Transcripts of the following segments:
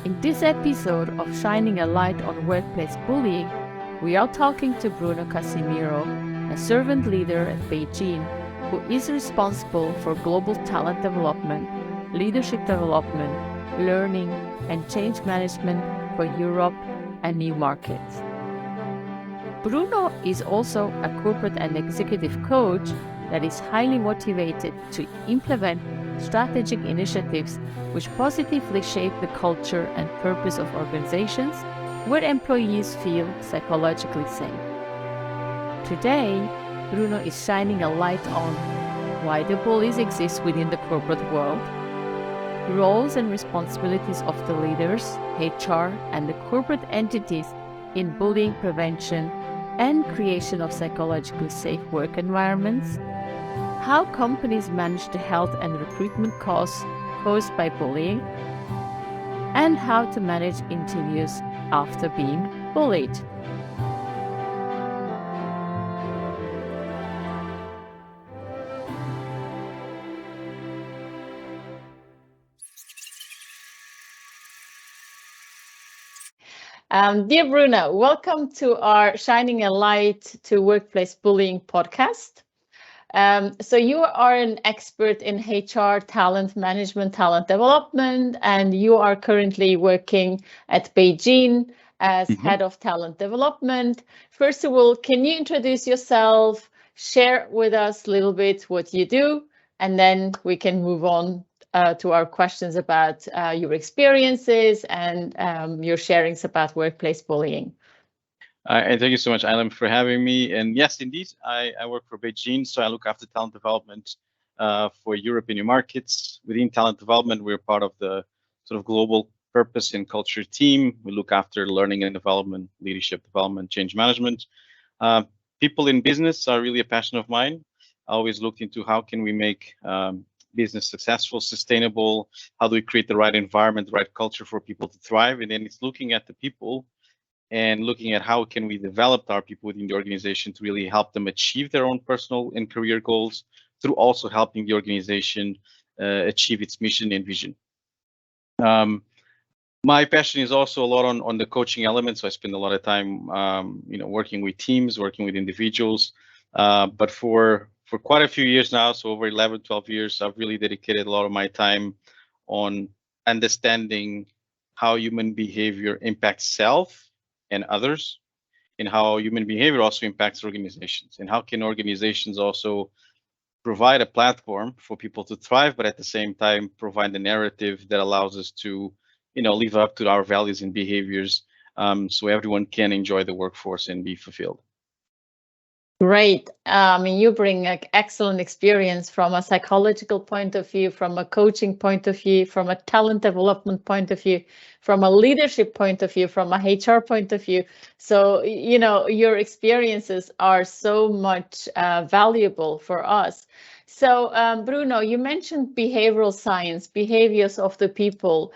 In this episode of Shining a Light on Workplace Bullying, we are talking to Bruno Casimiro, a servant leader at Beijing, who is responsible for global talent development, leadership development, learning, and change management for Europe and new markets. Bruno is also a corporate and executive coach that is highly motivated to implement strategic initiatives which positively shape the culture and purpose of organizations where employees feel psychologically safe. Today, Bruno is shining a light on why the bullies exist within the corporate world, roles and responsibilities of the leaders, HR, and the corporate entities in bullying prevention and creation of psychologically safe work environments, how companies manage the health and recruitment costs caused by bullying, and how to manage interviews after being bullied. Dear Bruno, welcome to our Shining a Light to Workplace Bullying podcast. So you are an expert in HR, talent management, talent development, and you are currently working at Beijing as head of talent development. First of all, can you introduce yourself, share with us a little bit what you do, and then we can move on to our questions about your experiences and your sharings about workplace bullying. And thank you so much, Alan, for having me. And yes, indeed, I work for Beijing, so I look after talent development for European markets. Within talent development, we're part of the sort of global purpose and culture team. We look after learning and development, leadership development, change management. People in business are really a passion of mine. I always looked into how can we make business successful, sustainable, how do we create the right environment, the right culture for people to thrive, and then it's looking at the people and looking at how can we develop our people within the organization to really help them achieve their own personal and career goals through also helping the organization achieve its mission and vision. My passion is also a lot on the coaching element, so I spend a lot of time working with teams, working with individuals, but for quite a few years now, so over 11, 12 years, I've really dedicated a lot of my time on understanding how human behavior impacts self and others, and how human behavior also impacts organizations, and how can organizations also provide a platform for people to thrive, but at the same time provide a narrative that allows us to, live up to our values and behaviors, so everyone can enjoy the workforce and be fulfilled. Great. You bring excellent experience from a psychological point of view, from a coaching point of view, from a talent development point of view, from a leadership point of view, from a HR point of view. So, your experiences are so much valuable for us. So, Bruno, you mentioned behavioral science, behaviors of the people.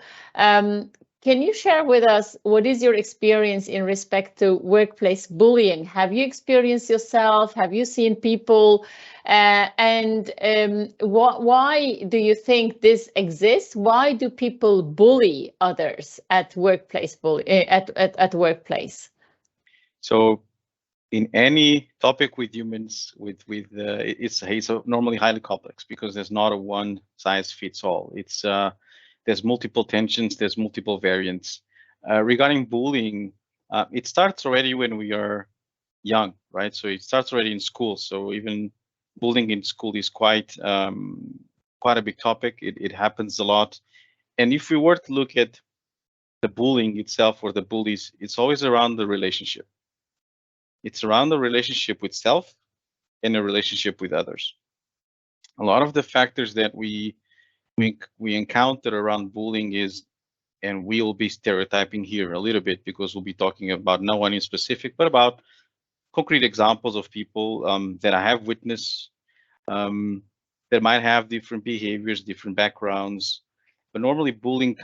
Can you share with us what is your experience in respect to workplace bullying? Have you experienced yourself? Have you seen people? Why do you think this exists? Why do people bully others at workplace at workplace? So, in any topic with humans, it's normally highly complex because there's not a one size fits all. It's there's multiple tensions, there's multiple variants. Regarding bullying, it starts already when we are young, right? So it starts already in school. So even bullying in school is quite a big topic. It happens a lot. And if we were to look at the bullying itself or the bullies, it's always around the relationship. It's around the relationship with self and the relationship with others. A lot of the factors that we encounter around bullying is, and we'll be stereotyping here a little bit because we'll be talking about no one in specific, but about concrete examples of people that I have witnessed that might have different behaviors, different backgrounds. But normally bullying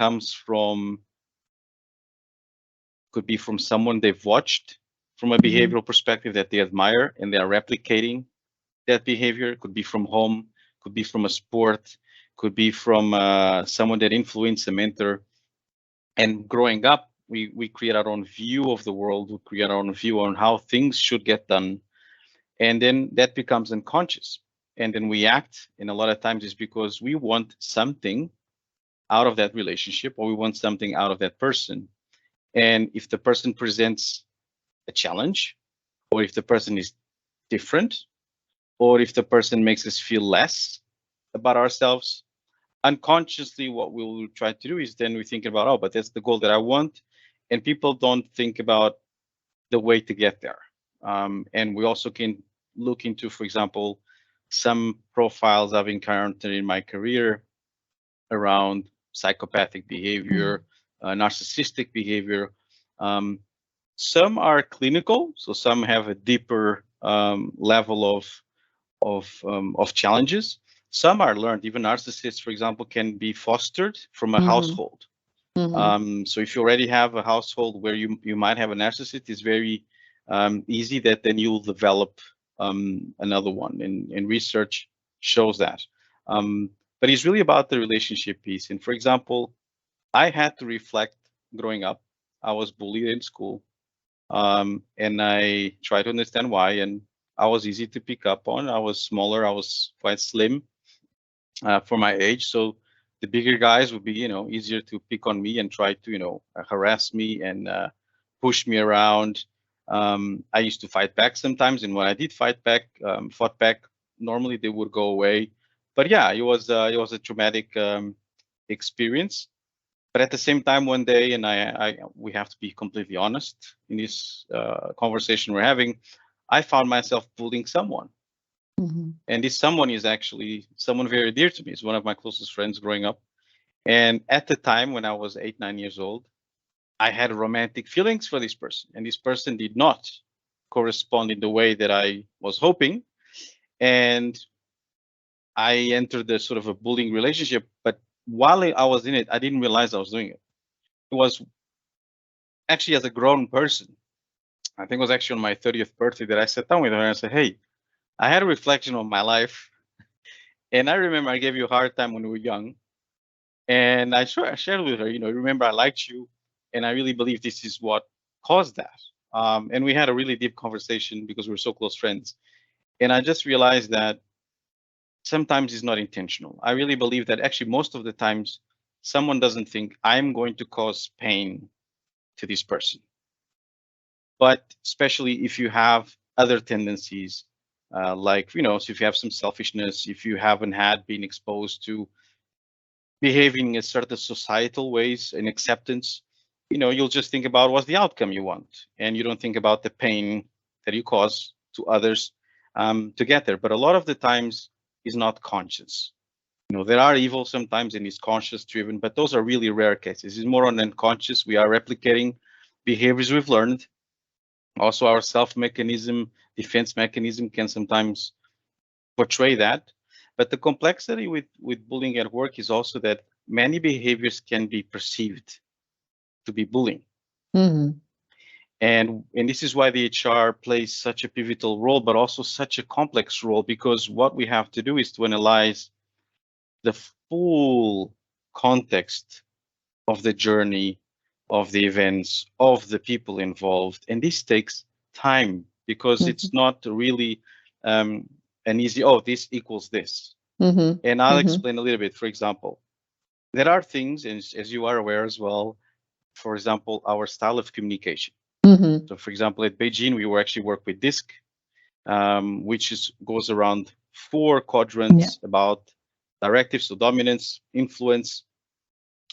could be from someone they've watched from a behavioral perspective that they admire and they are replicating that behavior. Could be from home, could be from a sport, could be from someone that influenced a mentor. And growing up, we create our own view of the world, we create our own view on how things should get done, and then that becomes unconscious. And then we act, and a lot of times it's because we want something out of that relationship, or we want something out of that person. And if the person presents a challenge, or if the person is different, or if the person makes us feel less about ourselves, unconsciously what we will try to do is then we think about, oh, but that's the goal that I want. And people don't think about the way to get there. And we also can look into, for example, some profiles I've encountered in my career around psychopathic behavior, narcissistic behavior. Um, some are clinical, so some have a deeper level of challenges. Some are learned. Even narcissists, for example, can be fostered from a household. So if you already have a household where you might have a narcissist, it's very easy that then you'll develop another one. And research shows that. But it's really about the relationship piece. And for example, I had to reflect growing up. I was bullied in school, and I tried to understand why. And I was easy to pick up on. I was smaller. I was quite slim for my age. So the bigger guys would be, easier to pick on me and try to, harass me and push me around. I used to fight back sometimes, and when I did fought back, normally they would go away. But yeah, it was a traumatic experience. But at the same time, one day, and we have to be completely honest in this conversation we're having, I found myself bullying someone. And this someone is actually someone very dear to me. It's one of my closest friends growing up. And at the time when I was 8, 9 years old, I had romantic feelings for this person. And this person did not correspond in the way that I was hoping. And I entered the sort of a bullying relationship. But while I was in it, I didn't realize I was doing it. It was actually as a grown person. I think it was actually on my 30th birthday that I sat down with her and I said, hey, I had a reflection on my life. And I remember I gave you a hard time when we were young. And I shared with her, remember I liked you. And I really believe this is what caused that. And we had a really deep conversation because we were so close friends. And I just realized that sometimes it's not intentional. I really believe that actually most of the times someone doesn't think I'm going to cause pain to this person. But especially if you have other tendencies, like, so if you have some selfishness, if you haven't been exposed to behaving in certain societal ways and acceptance, you'll just think about what's the outcome you want. And you don't think about the pain that you cause to others to get there. But a lot of the times is not conscious. There are evil sometimes and it's conscious driven, but those are really rare cases. It's more on unconscious. We are replicating behaviors we've learned. Also, our defense mechanism can sometimes portray that. But the complexity with bullying at work is also that many behaviors can be perceived to be bullying. And this is why the HR plays such a pivotal role, but also such a complex role, because what we have to do is to analyze the full context of the journey, of the events, of the people involved. And this takes time because it's not really an easy, this equals this. And I'll explain a little bit. For example, there are things, and as you are aware as well, for example, our style of communication. So for example, at Beijing, we actually work with DISC, which goes around 4 quadrants about directives, so dominance, influence,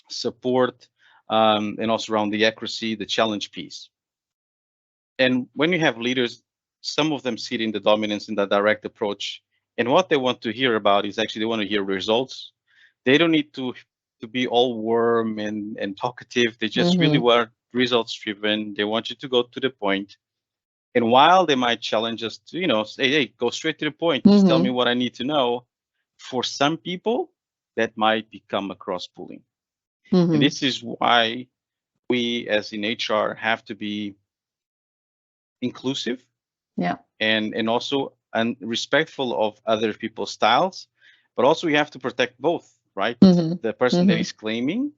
support, and also around the accuracy, the challenge piece. And when you have leaders, some of them sit in the dominance in the direct approach. And what they want to hear about is actually they want to hear results. They don't need to be all warm and talkative. They just really want results driven. They want you to go to the point. And while they might challenge us to, say, hey, go straight to the point, just tell me what I need to know. For some people, that might become a cross bullying. And this is why we as in HR have to be inclusive, and also respectful of other people's styles, but also we have to protect both, right? The person that is claiming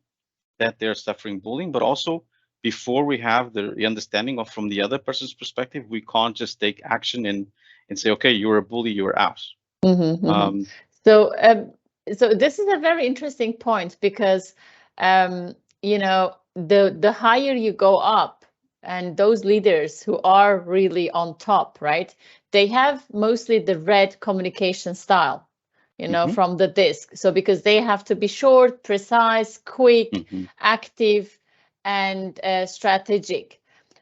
that they're suffering bullying, but also before we have the understanding of from the other person's perspective, we can't just take action and say, okay, you're a bully, you're out. So this is a very interesting point because the higher you go up, and those leaders who are really on top, right? They have mostly the red communication style, from the disc. So because they have to be short, precise, quick, active, and strategic.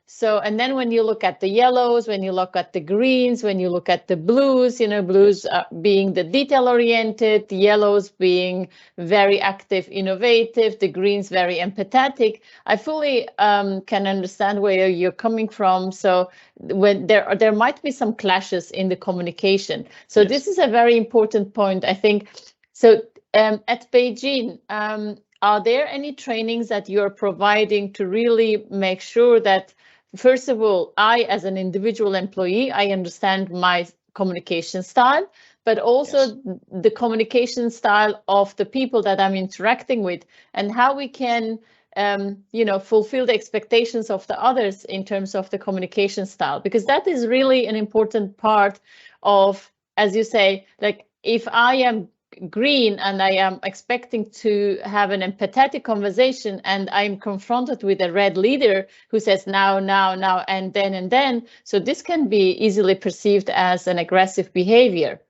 So, and then when you look at the yellows, when you look at the greens, when you look at the blues, blues being the detail oriented, the yellows being very active, innovative, the greens very empathetic. I fully can understand where you're coming from. So when there might be some clashes in the communication. So this is a very important point, I think. So at Beijing, are there any trainings that you're providing to really make sure that, first of all, I, as an individual employee, I understand my communication style, but also the communication style of the people that I'm interacting with, and how we can, fulfill the expectations of the others in terms of the communication style, because that is really an important part of, as you say, like if I am green and I am expecting to have an empathetic conversation and I'm confronted with a red leader who says now, and then. So this can be easily perceived as an aggressive behavior.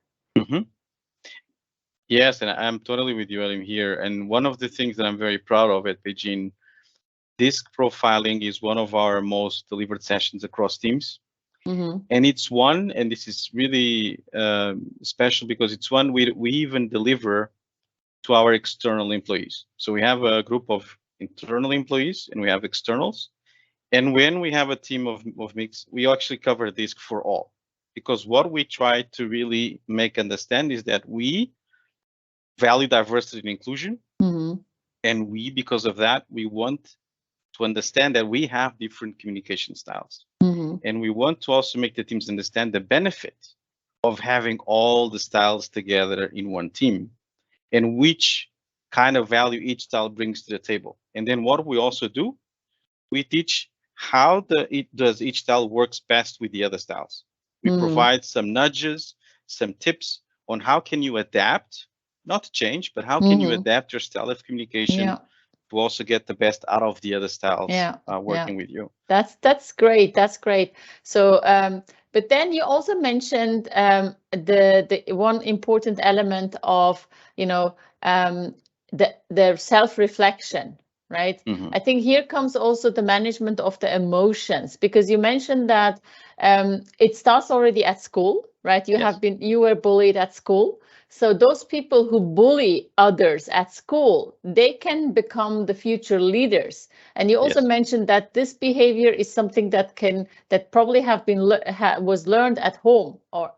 Yes, and I'm totally with you, Elim, here. And one of the things that I'm very proud of at Beijing, disc profiling is one of our most delivered sessions across teams. And it's one, and this is really special because it's one we even deliver to our external employees. So we have a group of internal employees and we have externals. And when we have a team of mix, we actually cover disc for all. Because what we try to really make understand is that we value diversity and inclusion. And because of that, we want to understand that we have different communication styles. And we want to also make the teams understand the benefit of having all the styles together in one team and which kind of value each style brings to the table. And then what we also do, we teach how each style works best with the other styles. We provide some nudges, some tips on how can you adapt, not to change, but how can you adapt your style of communication to also get the best out of the other styles working with you. That's great. That's great. So, but then you also mentioned the one important element of the self-reflection, right? I think here comes also the management of the emotions, because you mentioned that it starts already at school, right? You were bullied at school. So those people who bully others at school, they can become the future leaders. And you also mentioned that this behavior is something that probably was learned at home, or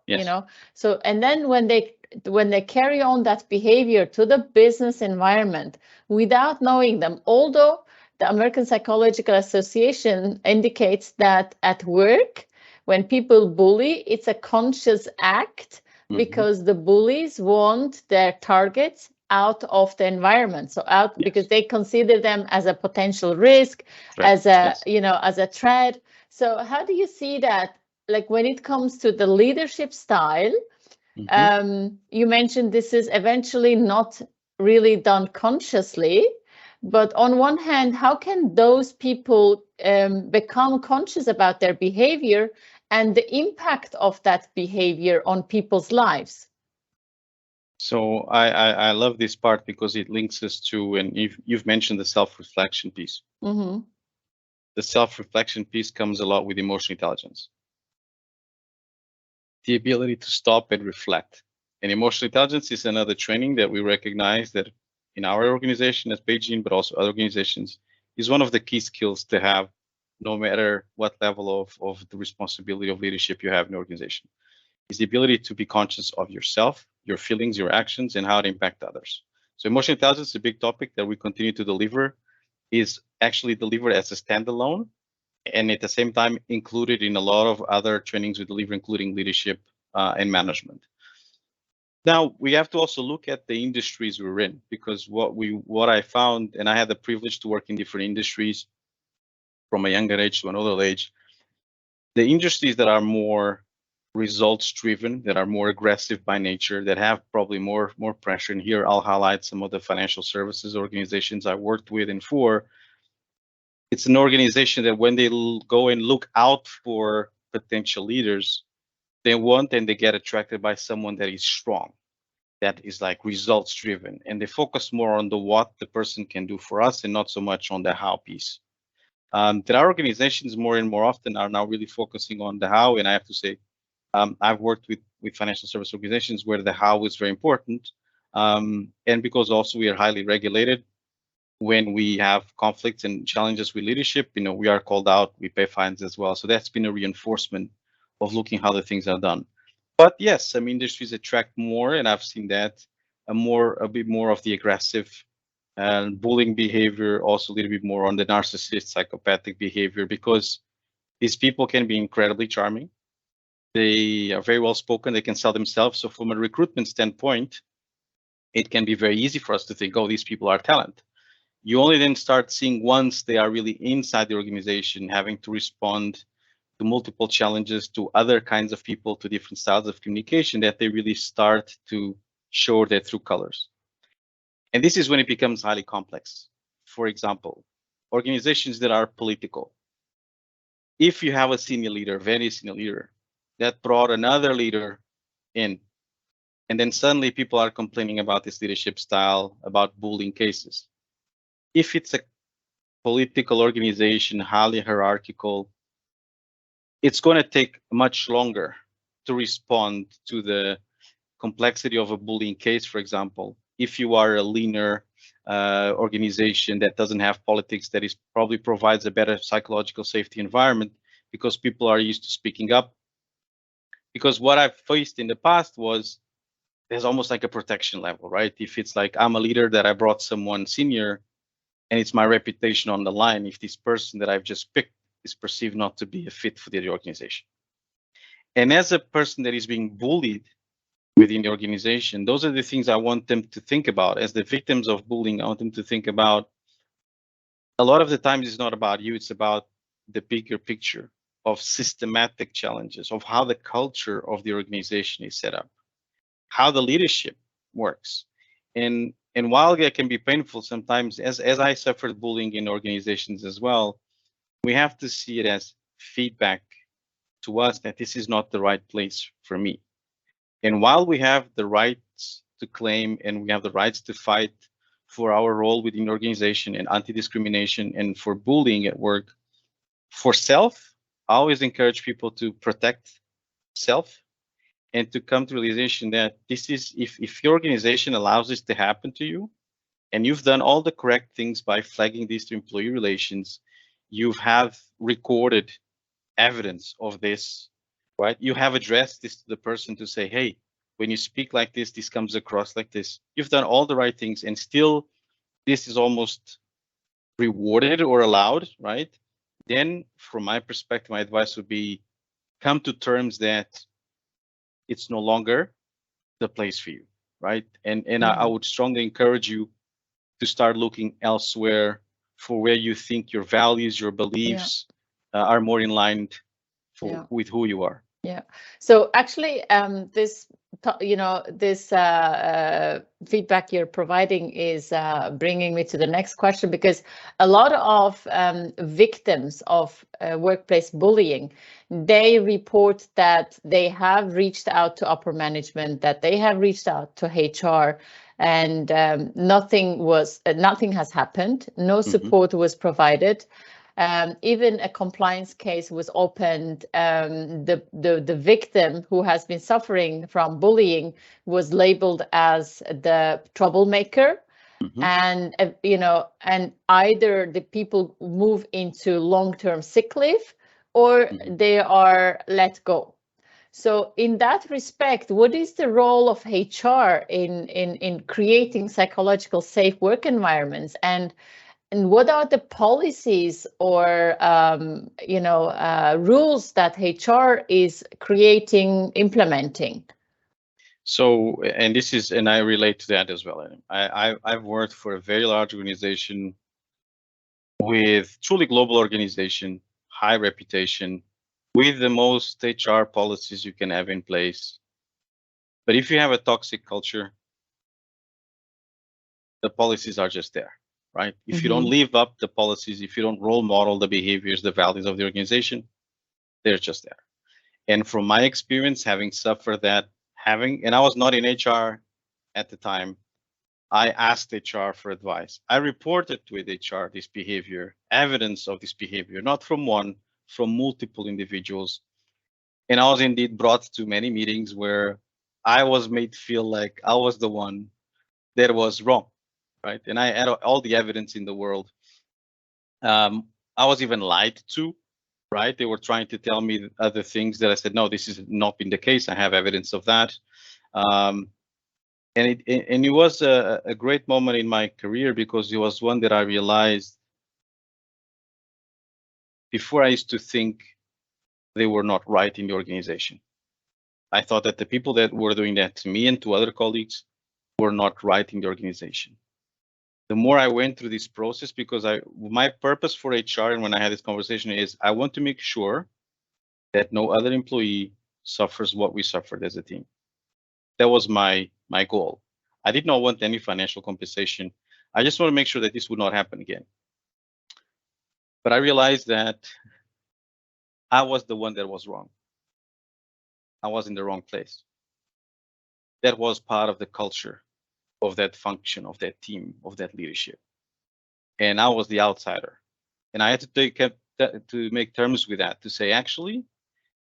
So, and then when they carry on that behavior to the business environment without knowing them, although the American Psychological Association indicates that at work, when people bully, it's a conscious act. Because the bullies want their targets out of the environment, because they consider them as a potential risk, as a threat. So how do you see that, like when it comes to the leadership style? You mentioned this is eventually not really done consciously, but on one hand, how can those people become conscious about their behavior and the impact of that behavior on people's lives? So I love this part because it links us to, and you've mentioned the self-reflection piece. The self-reflection piece comes a lot with emotional intelligence. The ability to stop and reflect. And emotional intelligence is another training that we recognize that in our organization as Beijing, but also other organizations, is one of the key skills to have, no matter what level of the responsibility of leadership you have in the organization, is the ability to be conscious of yourself, your feelings, your actions, and how it impact others. So emotional intelligence is a big topic that we continue to deliver, is actually delivered as a standalone, and at the same time included in a lot of other trainings we deliver, including leadership and management. Now we have to also look at the industries we're in, because what I found, and I had the privilege to work in different industries from a younger age to an older age, the industries that are more results driven, that are more aggressive by nature, that have probably more pressure. And here I'll highlight some of the financial services organizations I worked with and for. It's an organization that when they go and look out for potential leaders, they want and they get attracted by someone that is strong, that is like results driven, and they focus more on the what the person can do for us and not so much on the how piece. There are organizations more and more often are now really focusing on the how, and I have to say, I've worked with financial service organizations where the how is very important, and because also we are highly regulated. When we have conflicts and challenges with leadership, we are called out, we pay fines as well. So that's been a reinforcement of looking how the things are done. But yes, some industries attract more, and I've seen that a bit more of the aggressive and bullying behavior, also a little bit more on the narcissist, psychopathic behavior, because these people can be incredibly charming. They are very well spoken. They can sell themselves. So from a recruitment standpoint, it can be very easy for us to think, oh, these people are talent. You only then start seeing once they are really inside the organization, having to respond to multiple challenges, to other kinds of people, to different styles of communication, that they really start to show their true colors. And this is when it becomes highly complex. For example, organizations that are political. If you have a senior leader, very senior leader, that brought another leader in, and then suddenly people are complaining about this leadership style, about bullying cases. If it's a political organization, highly hierarchical, it's going to take much longer to respond to the complexity of a bullying case, for example. If you are a leaner organization that doesn't have politics, that is probably provides a better psychological safety environment because people are used to speaking up. Because what I've faced in the past was there's almost like a protection level, right? If it's like I'm a leader that I brought someone senior and it's my reputation on the line, if this person that I've just picked is perceived not to be a fit for the organization. And as a person that is being bullied within the organization, those are the things I want them to think about. As the victims of bullying, I want them to think about, a lot of the times it's not about you, it's about the bigger picture of systematic challenges, of how the culture of the organization is set up, how the leadership works. And while that can be painful sometimes, as I suffered bullying in organizations as well, we have to see it as feedback to us that this is not the right place for me. And while we have the rights to claim and we have the rights to fight for our role within the organization and anti-discrimination and for bullying at work, for self, I always encourage people to protect self and to come to realization that this is, if your organization allows this to happen to you, and you've done all the correct things by flagging this to employee relations, you have recorded evidence of this, right? You have addressed this to the person to say, hey, when you speak like this comes across like this. You've done all the right things, and still this is almost rewarded or allowed, right? Then from my perspective, my advice would be come to terms that it's no longer the place for you, right? And I would strongly encourage you to start looking elsewhere for where you think your values, your beliefs are more in line with who you are. Yeah. So actually, this feedback you're providing is bringing me to the next question, because a lot of victims of workplace bullying, they report that they have reached out to upper management, that they have reached out to HR, and nothing has happened. No support was provided. Even a compliance case was opened. The victim who has been suffering from bullying was labeled as the troublemaker, and and either the people move into long-term sick leave or they are let go. So in that respect, what is the role of HR in creating psychological safe work environments, and what are the policies or rules that HR is implementing? So, and this is, and I relate to that as well. I've worked for a very large organization with truly global organization, high reputation, with the most HR policies you can have in place. But if you have a toxic culture, the policies are just there, right? If you don't live up the policies, if you don't role model the behaviors, the values of the organization, they're just there. And from my experience, having suffered that, and I was not in HR at the time, I asked HR for advice. I reported with HR this behavior, evidence of this behavior, not from one, from multiple individuals. And I was indeed brought to many meetings where I was made feel like I was the one that was wrong, right? And I had all the evidence in the world. I was even lied to, right? They were trying to tell me other things that I said, no, this has not been the case. I have evidence of that. And it was a great moment in my career because it was one that I realized before I used to think they were not right in the organization. I thought that the people that were doing that to me and to other colleagues were not right in the organization. The more I went through this process, because my purpose for HR and when I had this conversation is I want to make sure that no other employee suffers what we suffered as a team. That was my goal. I did not want any financial compensation. I just want to make sure that this would not happen again. But I realized that I was the one that was wrong. I was in the wrong place. That was part of the culture of that function, of that team, of that leadership. And I was the outsider. And I had to make terms with that, to say, actually,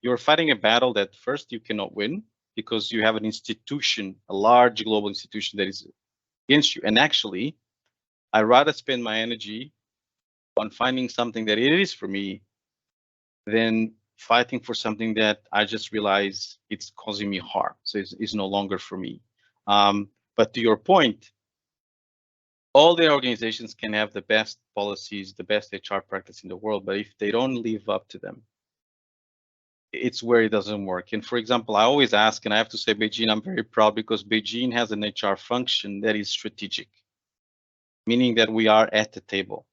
you're fighting a battle that first you cannot win because you have an institution, a large global institution that is against you. And actually, I'd rather spend my energy on finding something that it is for me than fighting for something that I just realize it's causing me harm. So it's no longer for me. But to your point, all the organizations can have the best policies, the best HR practice in the world, but if they don't live up to them, it's where it doesn't work. And for example, I always ask, and I have to say, Beijing, I'm very proud because Beijing has an HR function that is strategic, meaning that we are at the table.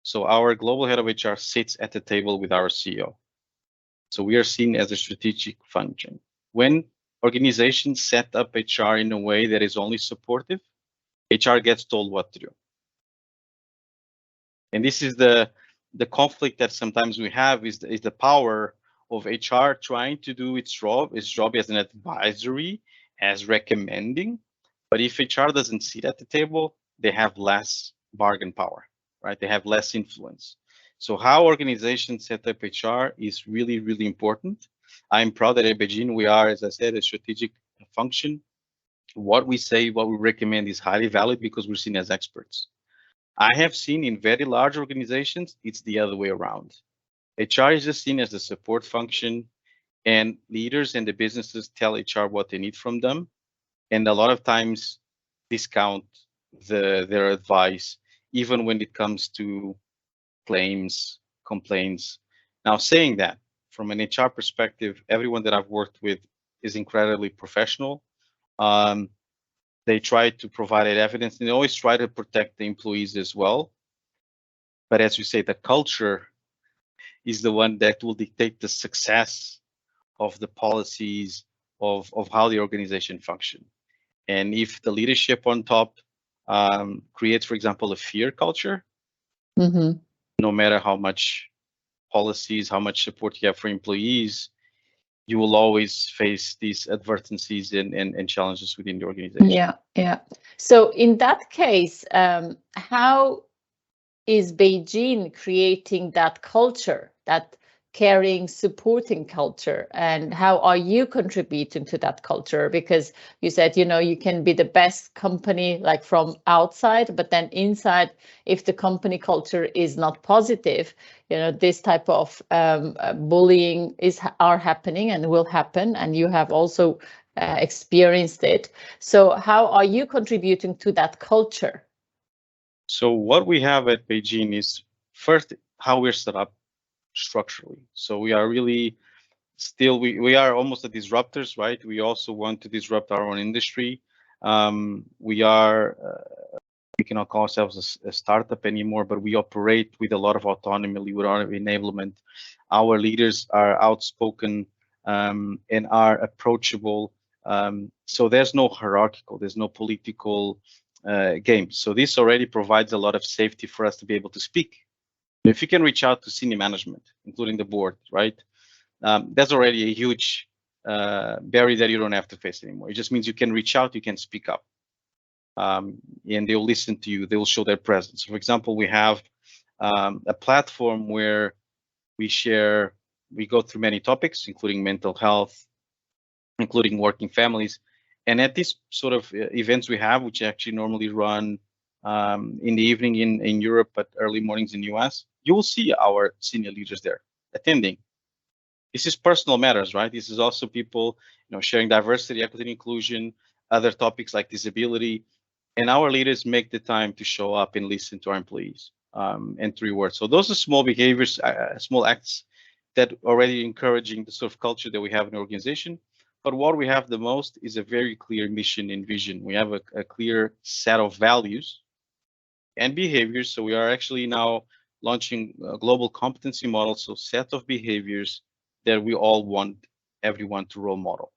So our global head of HR sits at the table with our CEO. So we are seen as a strategic function. When organizations set up HR in a way that is only supportive, HR gets told what to do. And this is the conflict that sometimes we have is the power of HR trying to do its job as an advisory, as recommending. But if HR doesn't sit at the table, they have less bargain power, right? They have less influence. So how organizations set up HR is really, really important. I'm proud that at Beijing we are, as I said, a strategic function. What we say, what we recommend is highly valid because we're seen as experts. I have seen in very large organizations, it's the other way around. HR is just seen as a support function and leaders and the businesses tell HR what they need from them. And a lot of times discount their advice, even when it comes to claims, complaints. Now saying that, from an HR perspective, everyone that I've worked with is incredibly professional. They try to provide evidence and they always try to protect the employees as well. But as you say, the culture is the one that will dictate the success of the policies of how the organization function. And if the leadership on top creates, for example, a fear culture, no matter how much policies, how much support you have for employees, you will always face these advertencies and challenges within the organization. Yeah. So in that case, how is Beijing creating that culture, that caring, supporting culture, and how are you contributing to that culture? Because you said, you can be the best company like from outside, but then inside, if the company culture is not positive, this type of bullying are happening and will happen, and you have also experienced it. So how are you contributing to that culture? So what we have at Beijing is first how we're set up structurally. So we are really still we are almost the disruptors, right? We also want to disrupt our own industry. We are we cannot call ourselves a startup anymore, but we operate with a lot of autonomy, with a lot of enablement. Our leaders are outspoken and are approachable. So there's no hierarchical, there's no political game. So this already provides a lot of safety for us to be able to speak. If you can reach out to senior management, including the board, right? That's already a huge barrier that you don't have to face anymore. It just means you can reach out, you can speak up, and they'll listen to you. They will show their presence. For example, we have a platform where we go through many topics, including mental health, including working families. And at these sort of events we have, which actually normally run in the evening in Europe, but early mornings in the US, you will see our senior leaders there attending. This is personal matters, right? This is also people, sharing diversity, equity, and inclusion, other topics like disability, and our leaders make the time to show up and listen to our employees and to reward. So those are small behaviors, small acts that already encouraging the sort of culture that we have in the organization. But what we have the most is a very clear mission and vision. We have a clear set of values and behaviors. So we are actually now launching a global competency model, so set of behaviors that we all want everyone to role model.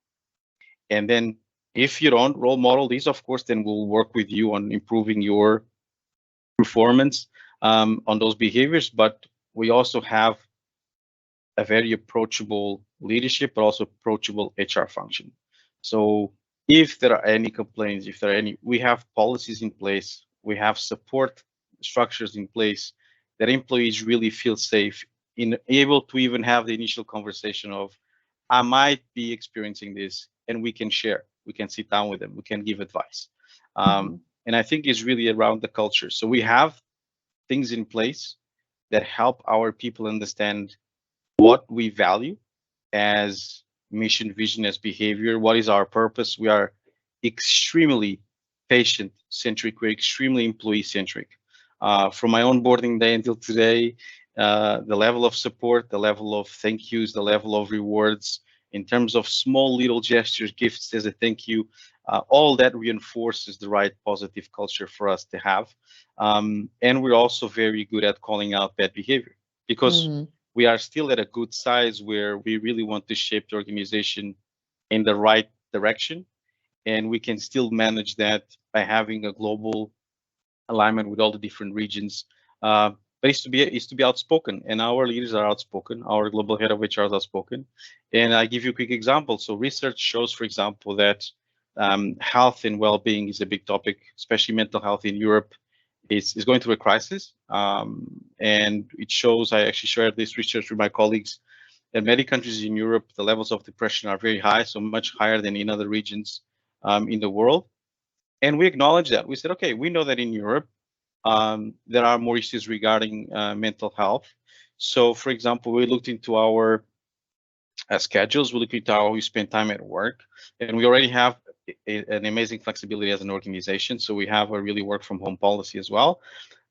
And then if you don't role model these, of course, then we'll work with you on improving your performance on those behaviors. But we also have a very approachable leadership, but also approachable HR function. So if there are any complaints, if there are any, we have policies in place, we have support structures in place that employees really feel safe in able to even have the initial conversation of, I might be experiencing this, and we can share, we can sit down with them, we can give advice. And I think it's really around the culture. So we have things in place that help our people understand what we value as mission, vision, as behavior, what is our purpose. We are extremely patient-centric, we're extremely employee-centric. From my onboarding day until today, the level of support, the level of thank yous, the level of rewards, in terms of small little gestures, gifts as a thank you, all that reinforces the right positive culture for us to have. And we're also very good at calling out bad behavior, because we are still at a good size where we really want to shape the organization in the right direction. And we can still manage that by having a global alignment with all the different regions. But it's to be outspoken, and our leaders are outspoken. Our global head of HR is outspoken. And I give you a quick example. So research shows, for example, that health and well-being is a big topic, especially mental health in Europe is going through a crisis. And it shows, I actually shared this research with my colleagues, that many countries in Europe, the levels of depression are very high, so much higher than in other regions in the world. And we acknowledge that. We said, okay, we know that in Europe, there are more issues regarding mental health. So, for example, we looked into our schedules, we looked into how we spend time at work, and we already have an amazing flexibility as an organization. So we have a really work from home policy as well.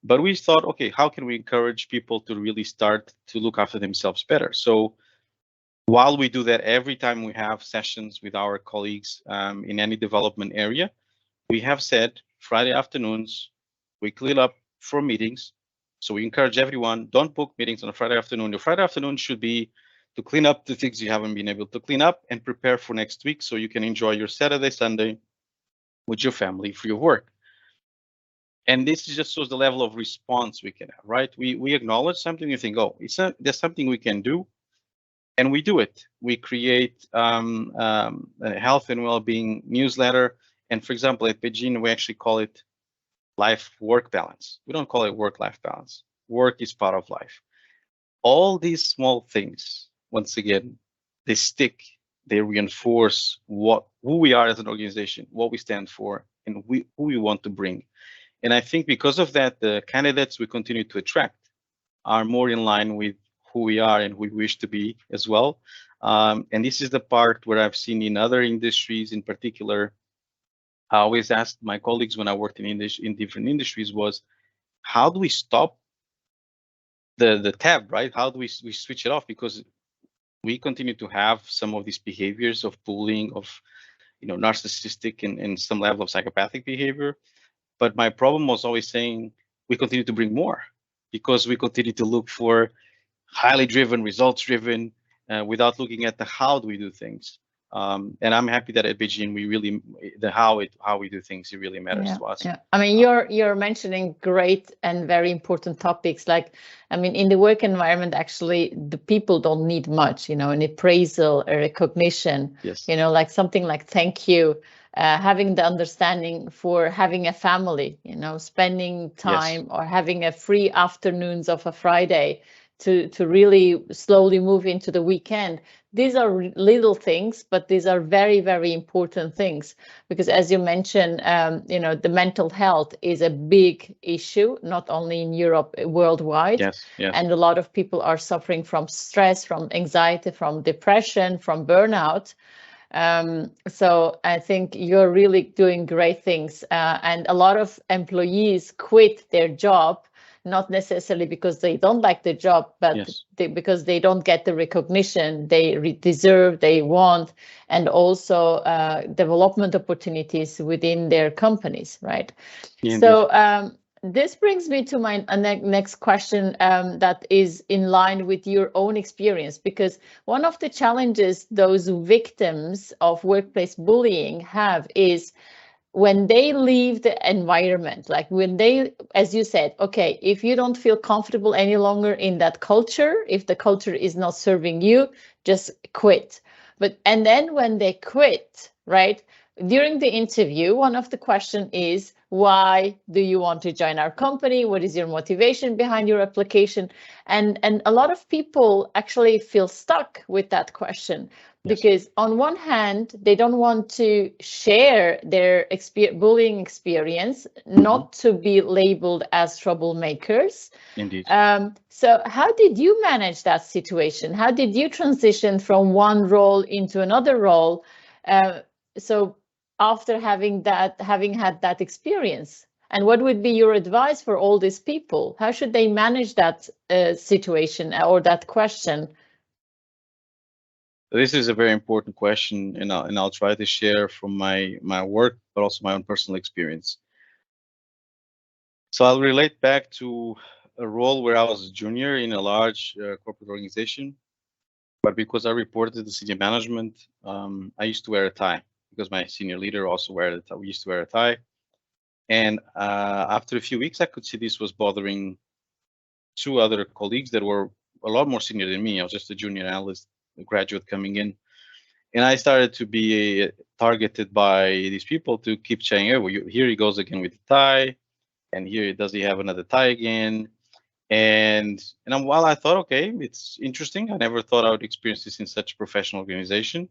But we thought, okay, how can we encourage people to really start to look after themselves better? So while we do that, every time we have sessions with our colleagues in any development area, we have said Friday afternoons, we clean up for meetings. So we encourage everyone, don't book meetings on a Friday afternoon. Your Friday afternoon should be to clean up the things you haven't been able to clean up and prepare for next week, so you can enjoy your Saturday, Sunday with your family for your work. And this just shows the level of response we can have, right? We acknowledge something, you think, oh, there's something we can do, and we do it. We create a health and well-being newsletter. And for example, at Beijing, we actually call it life-work balance. We don't call it work-life balance. Work is part of life. All these small things, once again, they stick, they reinforce who we are as an organization, what we stand for, and who we want to bring. And I think because of that, the candidates we continue to attract are more in line with who we are and who we wish to be as well. And this is the part where I've seen in other industries in particular, I always asked my colleagues when I worked in different industries was, how do we stop the tab, right? How do we switch it off? Because we continue to have some of these behaviors of bullying, of narcissistic and some level of psychopathic behavior. But my problem was always saying we continue to bring more because we continue to look for highly driven, results driven, without looking at the how do we do things. And I'm happy that at Beijing we really how we do things, it really matters to us. Yeah, I mean, you're mentioning great and very important topics. Like, I mean, in the work environment, actually, the people don't need much, an appraisal, a recognition. Yes. Like something like thank you, having the understanding for having a family, spending time, yes, or having a free afternoons of a Friday to really slowly move into the weekend. These are little things, but these are very, very important things, because as you mentioned, the mental health is a big issue, not only in Europe, worldwide. yes, yes. And a lot of people are suffering from stress, from anxiety, from depression, from burnout. So I think you're really doing great things. And a lot of employees quit their job, not necessarily because they don't like the job, but Yes. because they don't get the recognition they deserve, they want, and also development opportunities within their companies, right? Yeah, So this brings me to my next question, that is in line with your own experience, because one of the challenges those victims of workplace bullying have is when they leave the environment, like when they, as you said, okay, if you don't feel comfortable any longer in that culture, if the culture is not serving you, just quit. And then when they quit, right, during the interview, one of the questions is, why do you want to join our company? What is your motivation behind your application? And a lot of people actually feel stuck with that question. Yes. Because on one hand, they don't want to share their bullying experience, not to be labeled as troublemakers. Indeed. So how did you manage that situation? How did you transition from one role into another role? So after having had that experience, and what would be your advice for all these people? How should they manage that situation or that question? This is a very important question, and I'll try to share from my work, but also my own personal experience. So I'll relate back to a role where I was a junior in a large corporate organization, but because I reported to the senior management, I used to wear a tie because my senior leader also we used to wear a tie. And after a few weeks, I could see this was bothering two other colleagues that were a lot more senior than me. I was just a junior analyst, a graduate coming in. And I started to be targeted by these people to keep saying, oh, well, here he goes again with the tie. And here, does he have another tie again? And while I thought, okay, it's interesting, I never thought I would experience this in such a professional organization.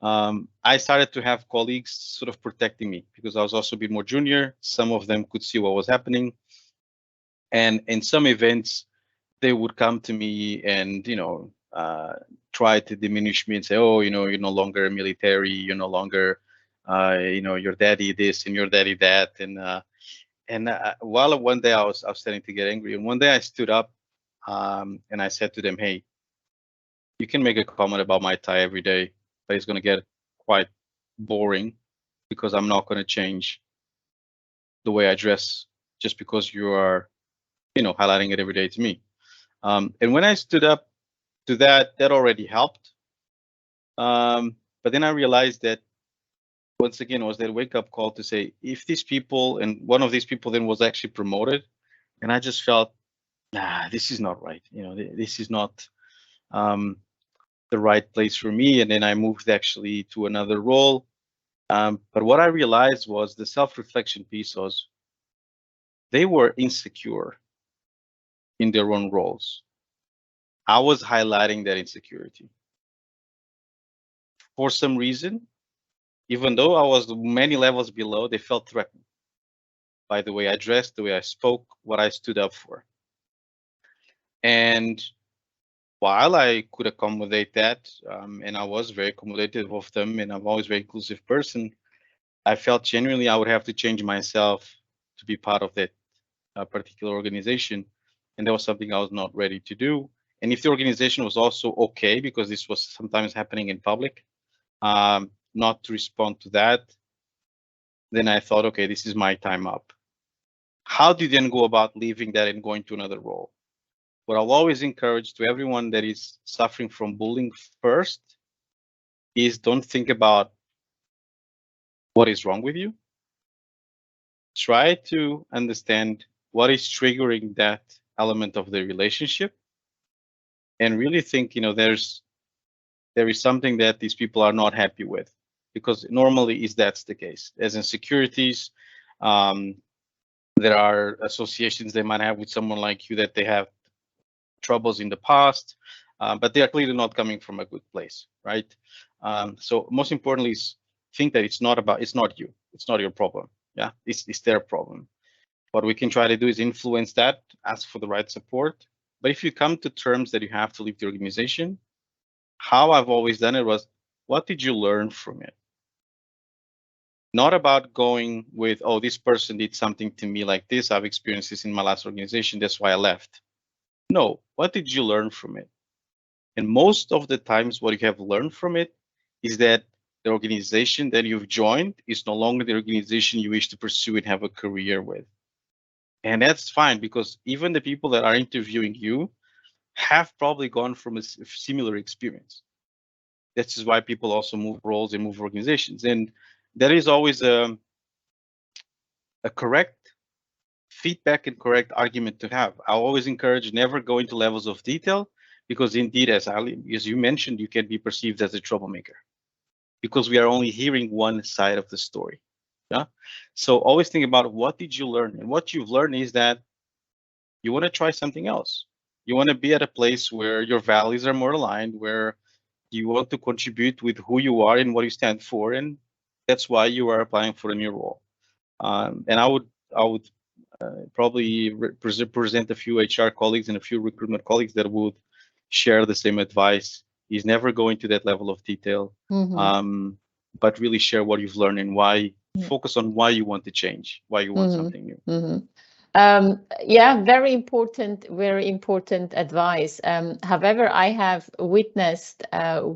I started to have colleagues sort of protecting me because I was also a bit more junior. Some of them could see what was happening. And in some events, they would come to me and, try to diminish me and say, oh, you're no longer military, you're no longer, your daddy this and your daddy that. And while one day I was starting to get angry, and one day I stood up and I said to them, hey, you can make a comment about my tie every day, but it's going to get quite boring because I'm not going to change the way I dress just because you are, highlighting it every day to me. And when I stood up to that already helped. But then I realized that once again, it was that wake-up call to say, if these people, and one of these people then was actually promoted, and I just felt, nah, this is not right. This is not the right place for me. And then I moved actually to another role. But what I realized was the self-reflection piece was they were insecure in their own roles. I was highlighting that insecurity. For some reason, even though I was many levels below, they felt threatened by the way I dressed, the way I spoke, what I stood up for. And while I could accommodate that, and I was very accommodative of them, and I'm always a very inclusive person, I felt genuinely I would have to change myself to be part of that particular organization. And that was something I was not ready to do. And if the organization was also okay, because this was sometimes happening in public, not to respond to that, then I thought, okay, this is my time up. How do you then go about leaving that and going to another role? What I'll always encourage to everyone that is suffering from bullying first is don't think about what is wrong with you. Try to understand what is triggering that element of the relationship, and really think, there is something that these people are not happy with, because normally that's the case. As insecurities, there are associations they might have with someone like you that they have troubles in the past, but they are clearly not coming from a good place, right? So most importantly is think that it's not you, it's not your problem. Yeah, it's their problem. What we can try to do is influence that, ask for the right support. But if you come to terms that you have to leave the organization, how I've always done it was, what did you learn from it? Not about going with, oh, this person did something to me like this, I've experienced this in my last organization, that's why I left. No, what did you learn from it? And most of the times what you have learned from it is that the organization that you've joined is no longer the organization you wish to pursue and have a career with. And that's fine, because even the people that are interviewing you have probably gone from a similar experience. This is why people also move roles and move organizations. And there is always a correct feedback and correct argument to have. I always encourage never go into levels of detail, because indeed, as you mentioned, you can be perceived as a troublemaker, because we are only hearing one side of the story. Yeah. So always think about, what did you learn? And what you've learned is that you want to try something else. You want to be at a place where your values are more aligned, where you want to contribute with who you are and what you stand for, and that's why you are applying for a new role. And I would probably present a few HR colleagues and a few recruitment colleagues that would share the same advice. Is never go into that level of detail, but really share what you've learned and why. Focus on why you want to change, why you want something new. Yeah, very important advice. However, I have witnessed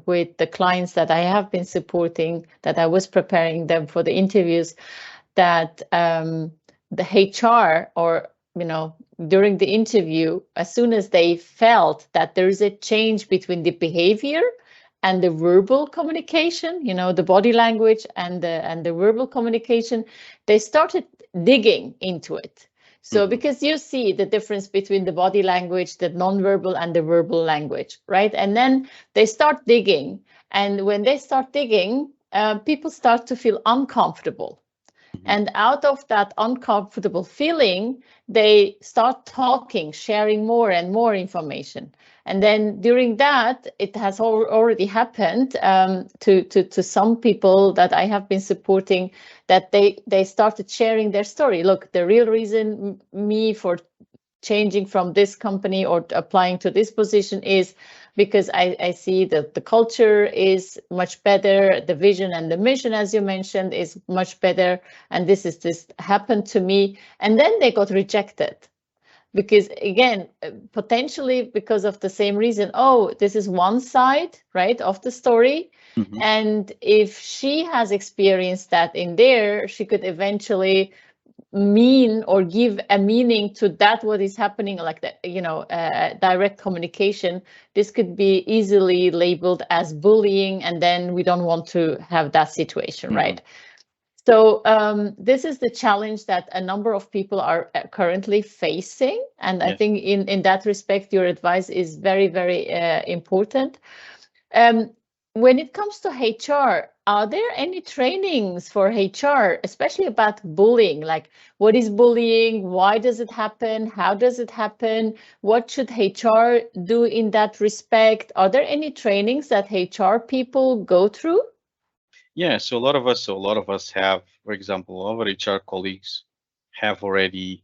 with the clients that I have been supporting, that I was preparing them for the interviews, that the HR, or during the interview, as soon as they felt that there is a change between the behavior and the verbal communication, the body language and the verbal communication, they started digging into it. So because you see the difference between the body language, the nonverbal and the verbal language, right? And then they start digging. And when they start digging, people start to feel uncomfortable. And out of that uncomfortable feeling, they start talking, sharing more and more information. And then during that, it has already happened to some people that I have been supporting, that they started sharing their story. Look, the real reason me for changing from this company or applying to this position is because I see that the culture is much better, the vision and the mission, as you mentioned, is much better, and this happened to me. And then they got rejected. Because again, potentially because of the same reason, oh, this is one side, right, of the story. And if she has experienced that in there, she could eventually mean or give a meaning to that what is happening, like that, direct communication. This could be easily labeled as bullying, and then we don't want to have that situation, right? So this is the challenge that a number of people are currently facing. And I think in that respect, your advice is very, very important. When it comes to HR, are there any trainings for HR, especially about bullying? Like, what is bullying? Why does it happen? How does it happen? What should HR do in that respect? Are there any trainings that HR people go through? Yeah, so a lot of us have, for example, our HR colleagues have already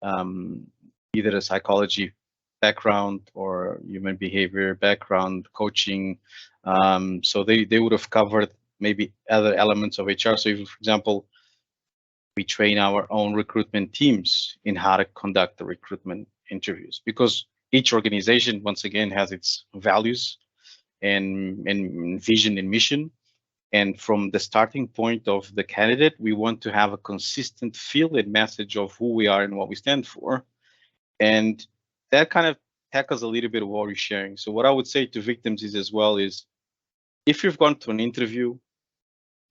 either a psychology background or human behavior background, coaching. So they would have covered maybe other elements of HR. So if, for example, we train our own recruitment teams in how to conduct the recruitment interviews, because Each organization, once again, has its values and vision and mission. And from the starting point of the candidate, we want to have a consistent feel and message of who we are and what we stand for. And that kind of tackles a little bit of what you're sharing. So what I would say to victims is as well is, if you've gone to an interview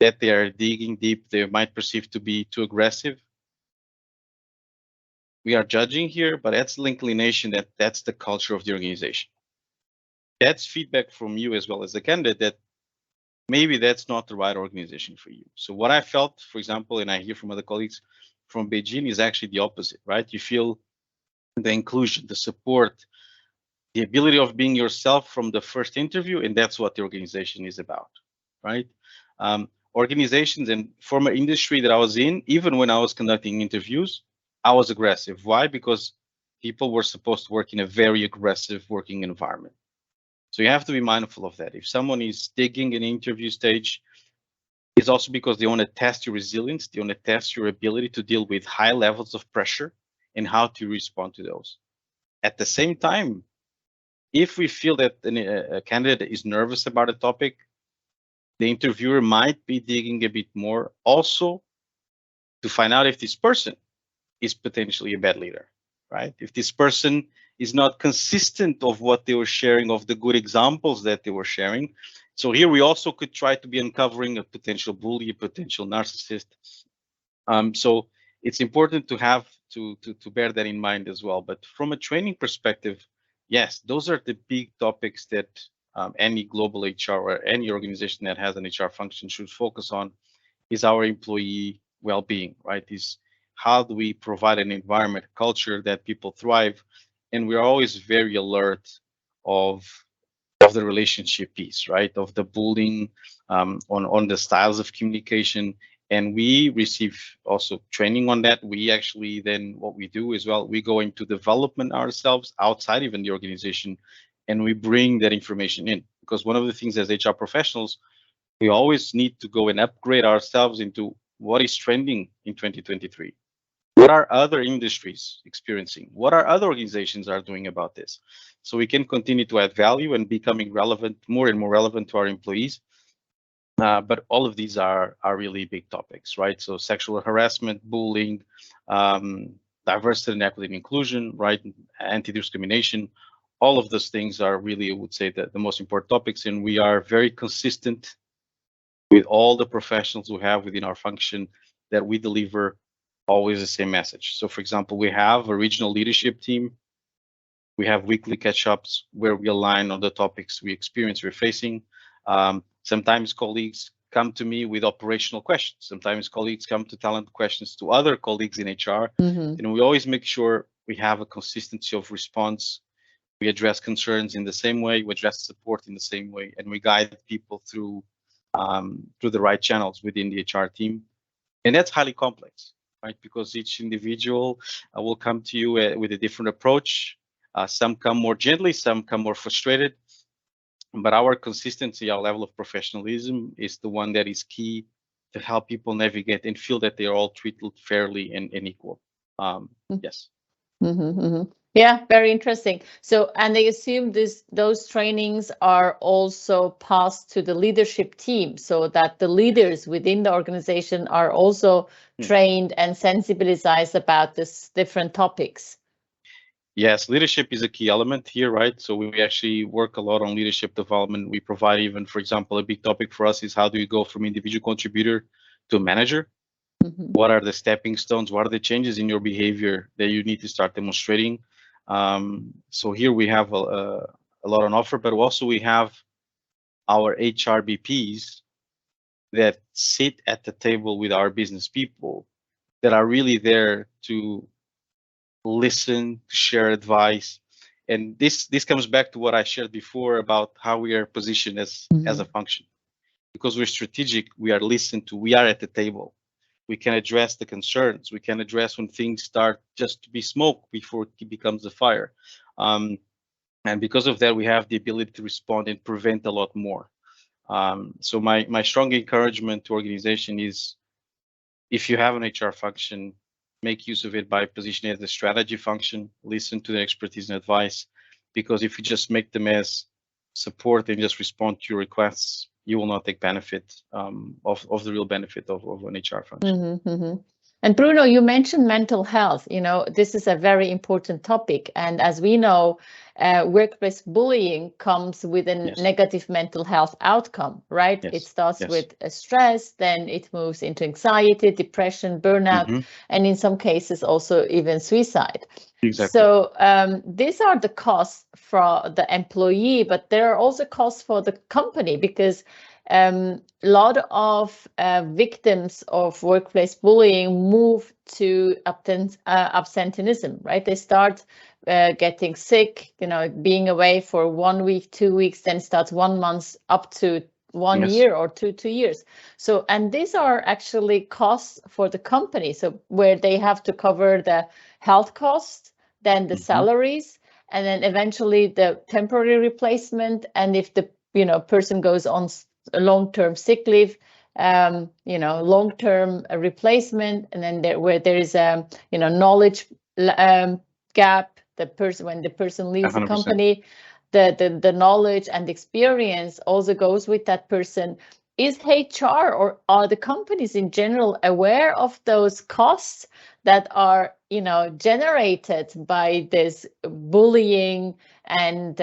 that they are digging deep, they might perceive to be too aggressive. We are judging here, but that's the inclination that's the culture of the organization. That's feedback from you as well as the candidate that maybe that's not the right organization for you. So what I felt, for example, and I hear from other colleagues from Beijing, is actually the opposite, right? You feel the inclusion, the support, the ability of being yourself from the first interview, and that's what the organization is about, right? Organizations and former industry that I was in, even when I was conducting interviews, I was aggressive. Why? Because people were supposed to work in a very aggressive working environment. So you have to be mindful of that. If someone is digging an interview stage, it's also because they want to test your resilience, they want to test your ability to deal with high levels of pressure and how to respond to those. At the same time, if we feel that a candidate is nervous about a topic, the interviewer might be digging a bit more also to find out if this person is potentially a bad leader, right? If this person is not consistent of what they were sharing, of the good examples that they were sharing. So here we also could try to be uncovering a potential bully, a potential narcissist. So it's important to have to bear that in mind as well. But from a training perspective, yes, those are the big topics that any global HR or any organization that has an HR function should focus on, is our employee well-being, right? Is how do we provide an environment, culture that people thrive? And we're always very alert of the relationship piece, right? Of the bullying, on the styles of communication. And we receive also training on that. We actually then, what we do as well, we go into development ourselves outside even the organization, and we bring that information in. Because one of the things as HR professionals, we always need to go and upgrade ourselves into what is trending in 2023. What are other industries experiencing? What are other organizations are doing about this? So we can continue to add value and becoming relevant, more and more relevant to our employees. But all of these are really big topics, right? So sexual harassment, bullying, diversity and equity and inclusion, right? Anti-discrimination, all of those things are really, I would say, the most important topics. And we are very consistent with all the professionals we have within our function that we deliver always the same message. So for example, we have a regional leadership team. We have weekly catch-ups where we align on the topics we experience, we're facing. Sometimes colleagues come to me with operational questions. Sometimes colleagues come to talent questions to other colleagues in HR. And we always make sure we have a consistency of response. We address concerns in the same way, we address support in the same way, and we guide people through the right channels within the HR team. And that's highly complex, right? Because each individual will come to you with a different approach. Some come more gently, some come more frustrated. But our consistency, our level of professionalism is the one that is key to help people navigate and feel that they are all treated fairly and equal. Yes. Yeah, very interesting. So, and I assume those trainings are also passed to the leadership team, so that the leaders within the organization are also trained and sensibilized about this different topics. Yes, leadership is a key element here, right? So we actually work a lot on leadership development. We provide even, for example, a big topic for us is how do you go from individual contributor to manager? What are the stepping stones? What are the changes in your behavior that you need to start demonstrating? So here we have a lot on offer, but also we have our HRBPs that sit at the table with our business people that are really there to listen, to share advice. And this comes back to what I shared before about how we are positioned as a function. Because we're strategic, we are listened to, we are at the table. We can address the concerns. We can address when things start just to be smoke before it becomes a fire. And because of that, we have the ability to respond and prevent a lot more. So my strong encouragement to organization is, if you have an HR function, make use of it by positioning it as a strategy function, listen to the expertise and advice, because if you just make them as support and just respond to your requests, you will not take benefit of the real benefit of an HR function. And Bruno, you mentioned mental health. This is a very important topic. And as we know, workplace bullying comes with a negative mental health outcome, right? It starts with stress, then it moves into anxiety, depression, burnout, and in some cases also even suicide. Exactly. So these are the costs for the employee, but there are also costs for the company, because a lot of victims of workplace bullying move to absenteeism, right? They start getting sick, being away for 1 week, 2 weeks, then starts 1 month up to 1 year or 2 years. So, and these are actually costs for the company. So where they have to cover the health costs, then the salaries, and then eventually the temporary replacement. And if the person goes on long-term sick leave, long-term replacement, and then where there is a knowledge gap, when the person leaves 100%. the company, the knowledge and experience also goes with that person. Is HR or are the companies in general aware of those costs that are generated by this bullying and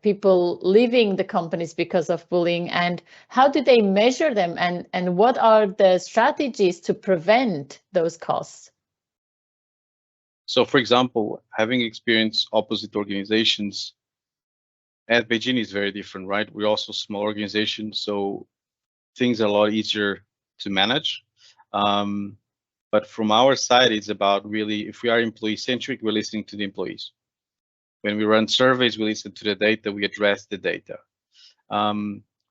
people leaving the companies because of bullying, and how do they measure them, and what are the strategies to prevent those costs? So, for example, having experienced opposite organizations, at Beijing is very different, right? We're also a small organization, so things are a lot easier to manage. But from our side, it's about really, if we are employee-centric, we're listening to the employees. When we run surveys, we listen to the data, we address the data.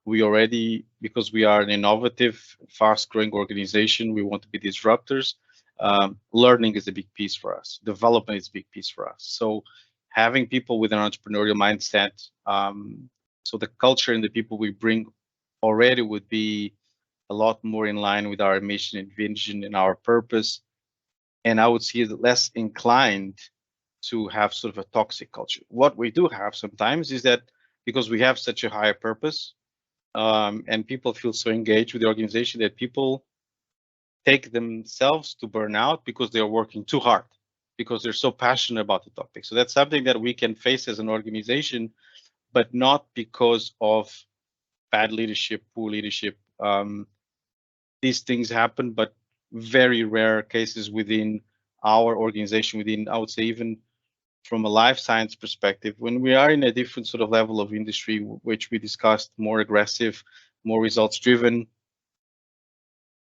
We already, because we are an innovative, fast-growing organization, we want to be disruptors. Learning is a big piece for us. Development is a big piece for us. So having people with an entrepreneurial mindset, so the culture and the people we bring already would be a lot more in line with our mission and vision and our purpose. And I would see it less inclined to have sort of a toxic culture. What we do have sometimes is that because we have such a higher purpose, and people feel so engaged with the organization, that people take themselves to burnout because they're working too hard, because they're so passionate about the topic. So that's something that we can face as an organization, but not because of bad leadership, poor leadership. These things happen, but very rare cases within our organization, within, I would say, even from a life science perspective, when we are in a different sort of level of industry, which we discussed, more aggressive, more results driven.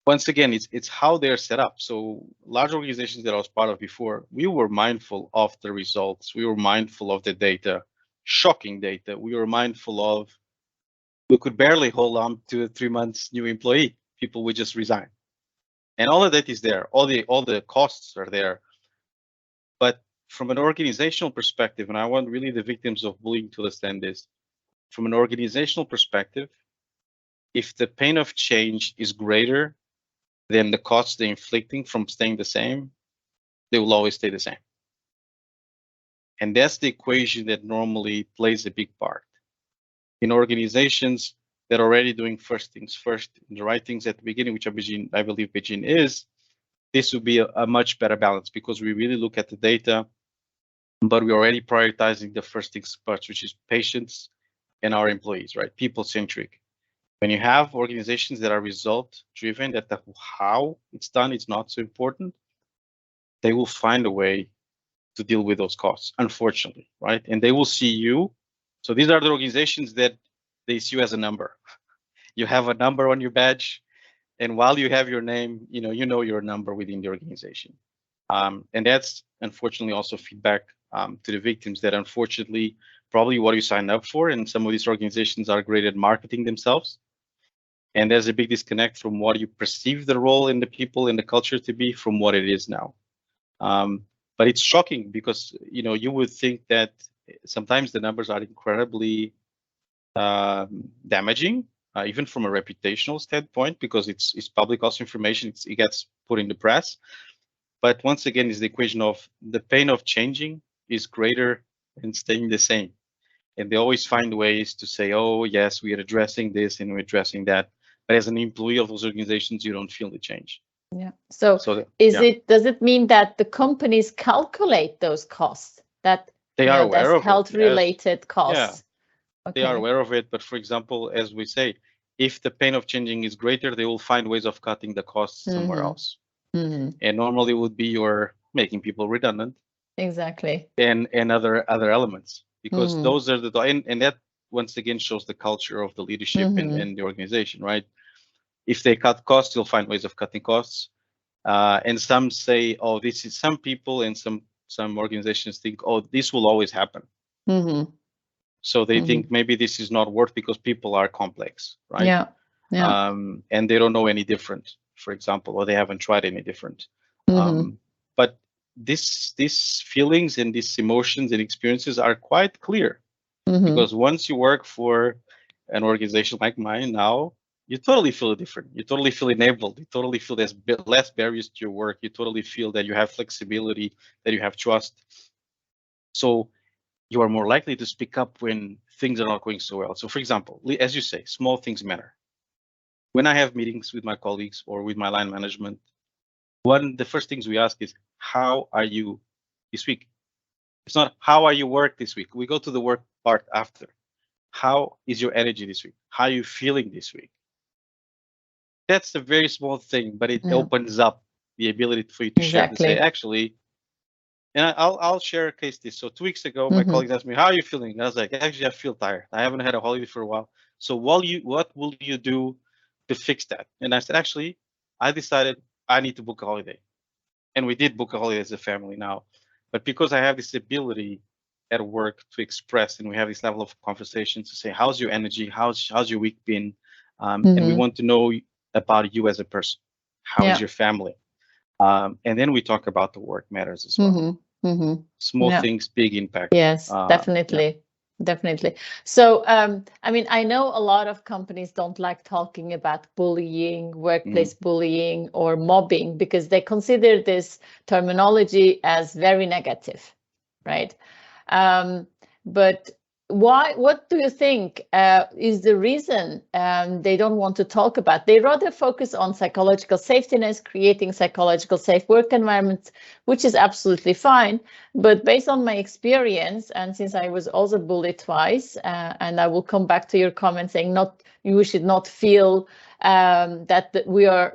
Once again, it's how they're set up. So large organizations that I was part of before, we were mindful of the results. We were mindful of the data, shocking data. We were mindful of, we could barely hold on to a 3 months new employee. People would just resign. And all of that is there. All the costs are there. But from an organizational perspective, and I want really the victims of bullying to understand this, from an organizational perspective, if the pain of change is greater than the costs they're inflicting from staying the same, they will always stay the same. And that's the equation that normally plays a big part. In organizations that are already doing first things first, the right things at the beginning, which I believe Beijing is, this will be a much better balance, because we really look at the data, but we're already prioritizing the first things first, which is patients and our employees, right? People-centric. When you have organizations that are result-driven, that the how it's done is not so important, they will find a way to deal with those costs, unfortunately, right? And they will see you. So these are the organizations that they see you as a number. You have a number on your badge, and while you have your name, you know your number within the organization. And that's unfortunately also feedback to the victims, that unfortunately, probably what you signed up for, and some of these organizations are great at marketing themselves. And there's a big disconnect from what you perceive the role in the people in the culture to be from what it is now. But it's shocking, because you would think that sometimes the numbers are incredibly damaging, even from a reputational standpoint, because it's public also information, it gets put in the press. But once again, is the equation of the pain of changing is greater than staying the same. and they always find ways to say, oh, yes, we are addressing this and we're addressing that. But as an employee of those organizations, you don't feel the change. Yeah. So does it mean that the companies calculate those costs, that they are aware of health related costs? Yeah. Okay. They are aware of it. But for example, as we say, if the pain of changing is greater, they will find ways of cutting the costs somewhere else. And normally it would be you're making people redundant. Exactly. And other elements, because those are and that once again shows the culture of the leadership and the organization, right? If they cut costs, you'll find ways of cutting costs. And some say, oh, this is some people and some organizations think, oh, this will always happen. So they think maybe this is not worth because people are complex, right? Yeah. And they don't know any different, for example, or they haven't tried any different. But these feelings and these emotions and experiences are quite clear, because once you work for an organization like mine now, you totally feel different. You totally feel enabled. You totally feel there's less barriers to your work. You totally feel that you have flexibility, that you have trust. So you are more likely to speak up when things are not going so well. So for example, as you say, small things matter. When I have meetings with my colleagues or with my line management, the first things we ask is, how are you this week? It's not how are you work this week. We go to the work part after. How is your energy this week? How are you feeling this week? That's a very small thing, but it opens up the ability for you to share, to say, actually, and I'll share a case this. So 2 weeks ago, my colleagues asked me, how are you feeling? And I was like, actually, I feel tired. I haven't had a holiday for a while. So what will you do to fix that? And I said, actually, I decided I need to book a holiday. And we did book a holiday as a family now. But because I have this ability at work to express, and we have this level of conversation to say, how's your energy? How's your week been? And we want to know about you as a person. How is your family? And then we talk about the work matters as well. Small things, big impact. Yes, definitely. Definitely. So, I mean, I know a lot of companies don't like talking about bullying, workplace bullying, or mobbing, because they consider this terminology as very negative, right? But what do you think is the reason they don't want to talk about? They rather focus on psychological safetiness, creating psychological safe work environments, which is absolutely fine. But based on my experience, and since I was also bullied twice, and I will come back to your comment saying you should not feel that we are,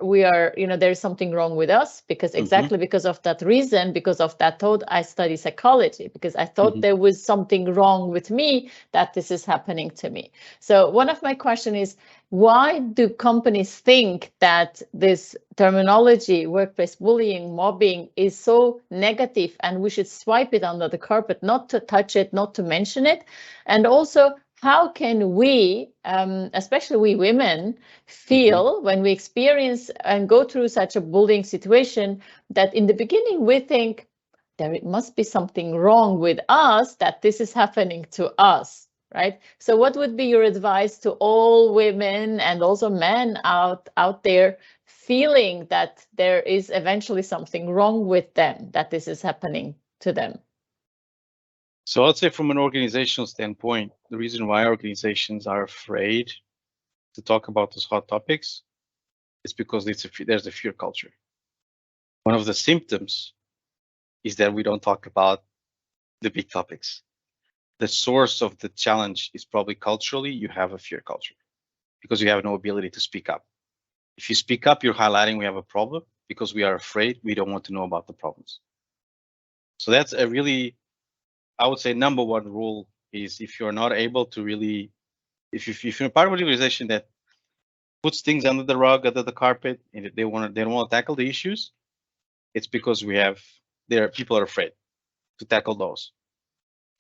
there's something wrong with us, because exactly because of that reason, because of that thought, I study psychology, because I thought there was something wrong with me that this is happening to me. So one of my question is, why do companies think that this terminology, workplace bullying, mobbing, is so negative and we should swipe it under the carpet, not to touch it, not to mention it? And also, how can we, especially we women, feel when we experience and go through such a bullying situation that in the beginning we think there must be something wrong with us, that this is happening to us, right? So what would be your advice to all women and also men out there feeling that there is eventually something wrong with them, that this is happening to them? So I'd say from an organizational standpoint, the reason why organizations are afraid to talk about those hot topics is because there's a fear culture. One of the symptoms is that we don't talk about the big topics. The source of the challenge is probably culturally, you have a fear culture because you have no ability to speak up. If you speak up, you're highlighting we have a problem because we are afraid, we don't want to know about the problems. So that's a really, I would say, number one rule is if you're not able to really, if you're part of an organization that puts things under the rug, under the carpet, and they don't want to tackle the issues, it's because people are afraid to tackle those.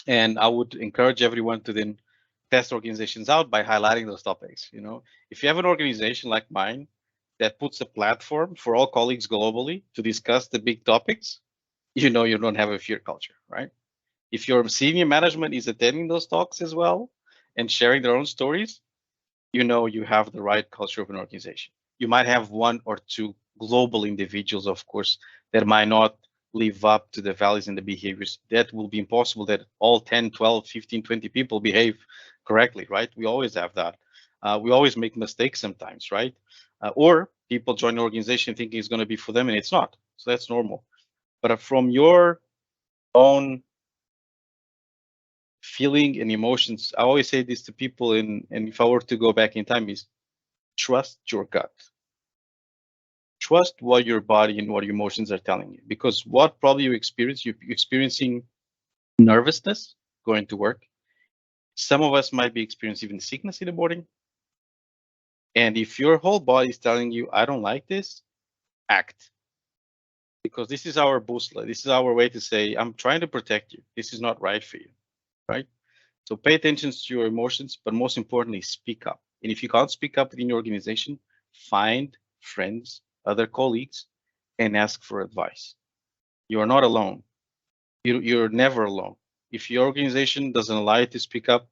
And I would encourage everyone to then test organizations out by highlighting those topics. If you have an organization like mine that puts a platform for all colleagues globally to discuss the big topics, you don't have a fear culture, right? If your senior management is attending those talks as well and sharing their own stories, you have the right culture of an organization. You might have one or two global individuals, of course, that might not live up to the values and the behaviors. That will be impossible that all 10, 12, 15, 20 people behave correctly, right? We always have that. We always make mistakes sometimes, right? Or people join an organization thinking it's going to be for them and it's not. So that's normal. But from your own feeling and emotions, I always say this to people, and if I were to go back in time, is trust your gut. Trust what your body and what your emotions are telling you, because what probably you're experiencing nervousness going to work. Some of us might be experiencing even sickness in the morning. And if your whole body is telling you, I don't like this, act. Because this is our booster. This is our way to say, I'm trying to protect you. This is not right for you, right? So pay attention to your emotions, but most importantly, speak up. And if you can't speak up within your organization, find friends, other colleagues, and ask for advice. You are not alone. You're never alone. If your organization doesn't allow you to speak up,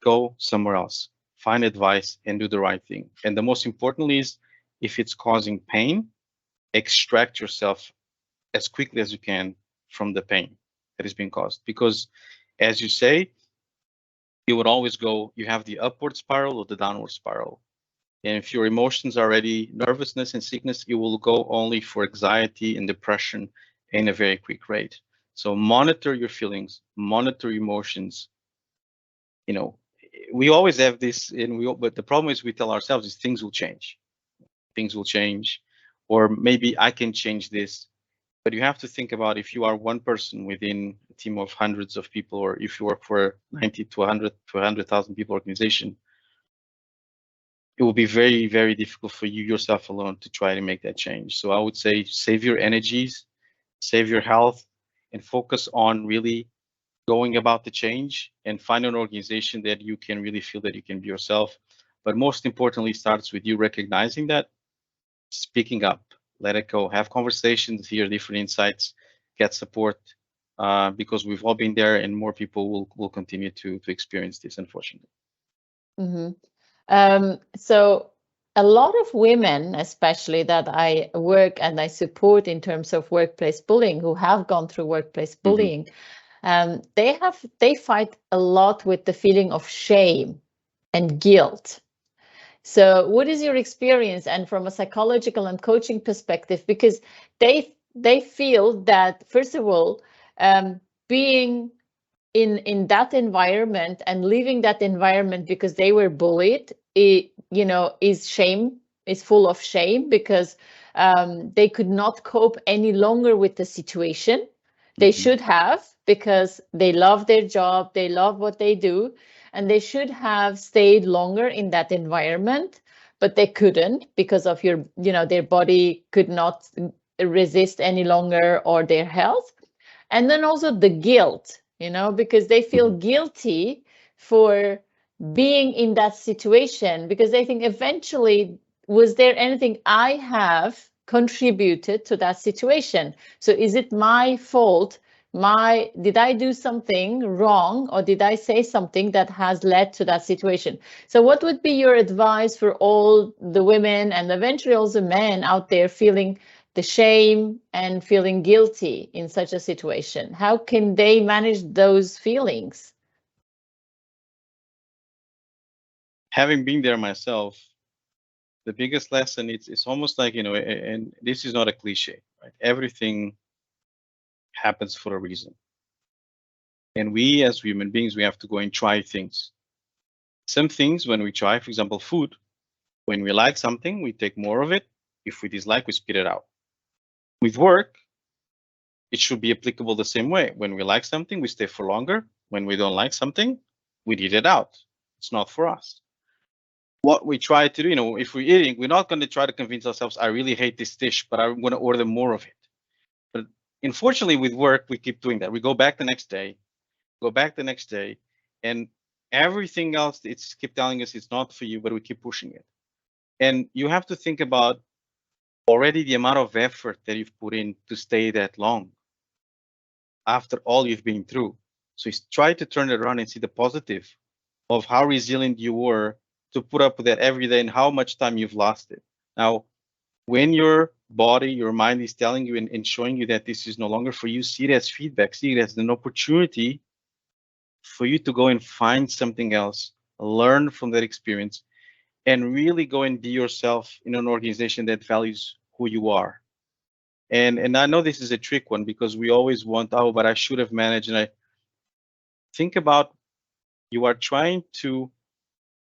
go somewhere else, find advice, and do the right thing. And the most importantly is, if it's causing pain, extract yourself as quickly as you can from the pain that is being caused. Because as you say, you would always go, you have the upward spiral or the downward spiral. And if your emotions are already nervousness and sickness, you will go only for anxiety and depression in a very quick rate. So monitor your feelings, monitor emotions. You know, we always have this, but the problem is we tell ourselves is things will change. Things will change, or maybe I can change this. But you have to think about, if you are one person within a team of hundreds of people, or if you work for 90 to 100 to 100,000 people organization, it will be very, very difficult for you yourself alone to try to make that change. So I would say save your energies, save your health, and focus on really going about the change, and find an organization that you can really feel that you can be yourself. But most importantly, starts with you recognizing that, speaking up, let it go, have conversations, hear different insights, get support, because we've all been there, and more people will continue to experience this, unfortunately. Mm-hmm. So a lot of women, especially that I work and I support in terms of workplace bullying, who have gone through workplace bullying, they fight a lot with the feeling of shame and guilt. So what is your experience, and from a psychological and coaching perspective, because they feel that, first of all, being in that environment and leaving that environment because they were bullied, is full of shame, because they could not cope any longer with the situation. They should have, because they love their job, they love what they do, and they should have stayed longer in that environment, but they couldn't, because of their body could not resist any longer, or their health. And then also the guilt, because they feel guilty for being in that situation, because they think, eventually, was there anything I have contributed to that situation? So is it my fault? Did I do something wrong, or did I say something that has led to that situation? So what would be your advice for all the women, and eventually also men out there, feeling the shame and feeling guilty in such a situation? How can they manage those feelings? Having been there myself, the biggest lesson, it's almost like, and this is not a cliche, right? Everything happens for a reason. And we as human beings, we have to go and try things. Some things, when we try, for example, food, when we like something, we take more of it. If we dislike, we spit it out. With work, it should be applicable the same way. When we like something, we stay for longer. When we don't like something, we eat it out. It's not for us. What we try to do, if we're eating, we're not going to try to convince ourselves, I really hate this dish, but I'm going to order more of it. But unfortunately, with work, we keep doing that. We go back the next day, and everything else, it's keep telling us it's not for you, but we keep pushing it. And you have to think about already the amount of effort that you've put in to stay that long after all you've been through. So try to turn it around and see the positive of how resilient you were to put up with that every day, and how much time you've lost it. Now, when you're body, your mind is telling you and showing you that this is no longer for you, see it as feedback, see it as an opportunity for you to go and find something else, learn from that experience, and really go and be yourself in an organization that values who you are. And I know this is a trick one because we always want, oh, but I should have managed. And I think about, you are trying to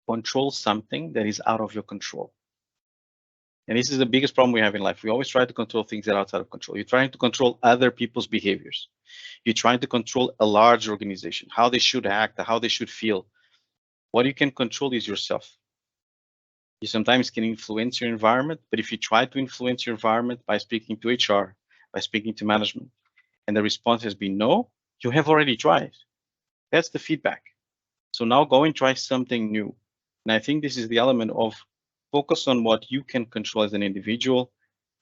control something that is out of your control. And this is the biggest problem we have in life. We always try to control things that are outside of control. You're trying to control other people's behaviors. You're trying to control a large organization, how they should act, how they should feel. What you can control is yourself. You sometimes can influence your environment, but if you try to influence your environment by speaking to HR, by speaking to management, and the response has been no, you have already tried. That's the feedback. So now go and try something new. And I think this is the element of focus on what you can control as an individual,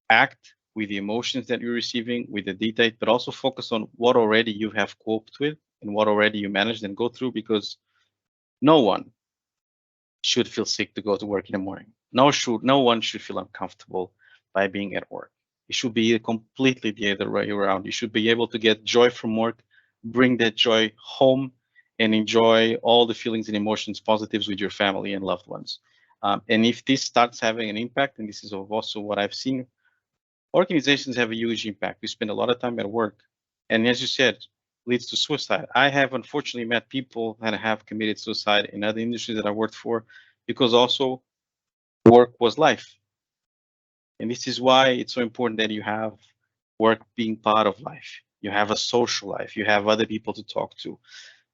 act with the emotions that you're receiving, with the detail, but also focus on what already you have coped with and what already you managed and go through, because no one should feel sick to go to work in the morning. No one should feel uncomfortable by being at work. It should be completely the other way around. You should be able to get joy from work, bring that joy home, and enjoy all the feelings and emotions, positives with your family and loved ones. And if this starts having an impact, and this is also what I've seen, organizations have a huge impact. We spend a lot of time at work, and as you said, leads to suicide. I have unfortunately met people that have committed suicide in other industries that I worked for, because also work was life. And this is why it's so important that you have work being part of life. You have a social life, you have other people to talk to.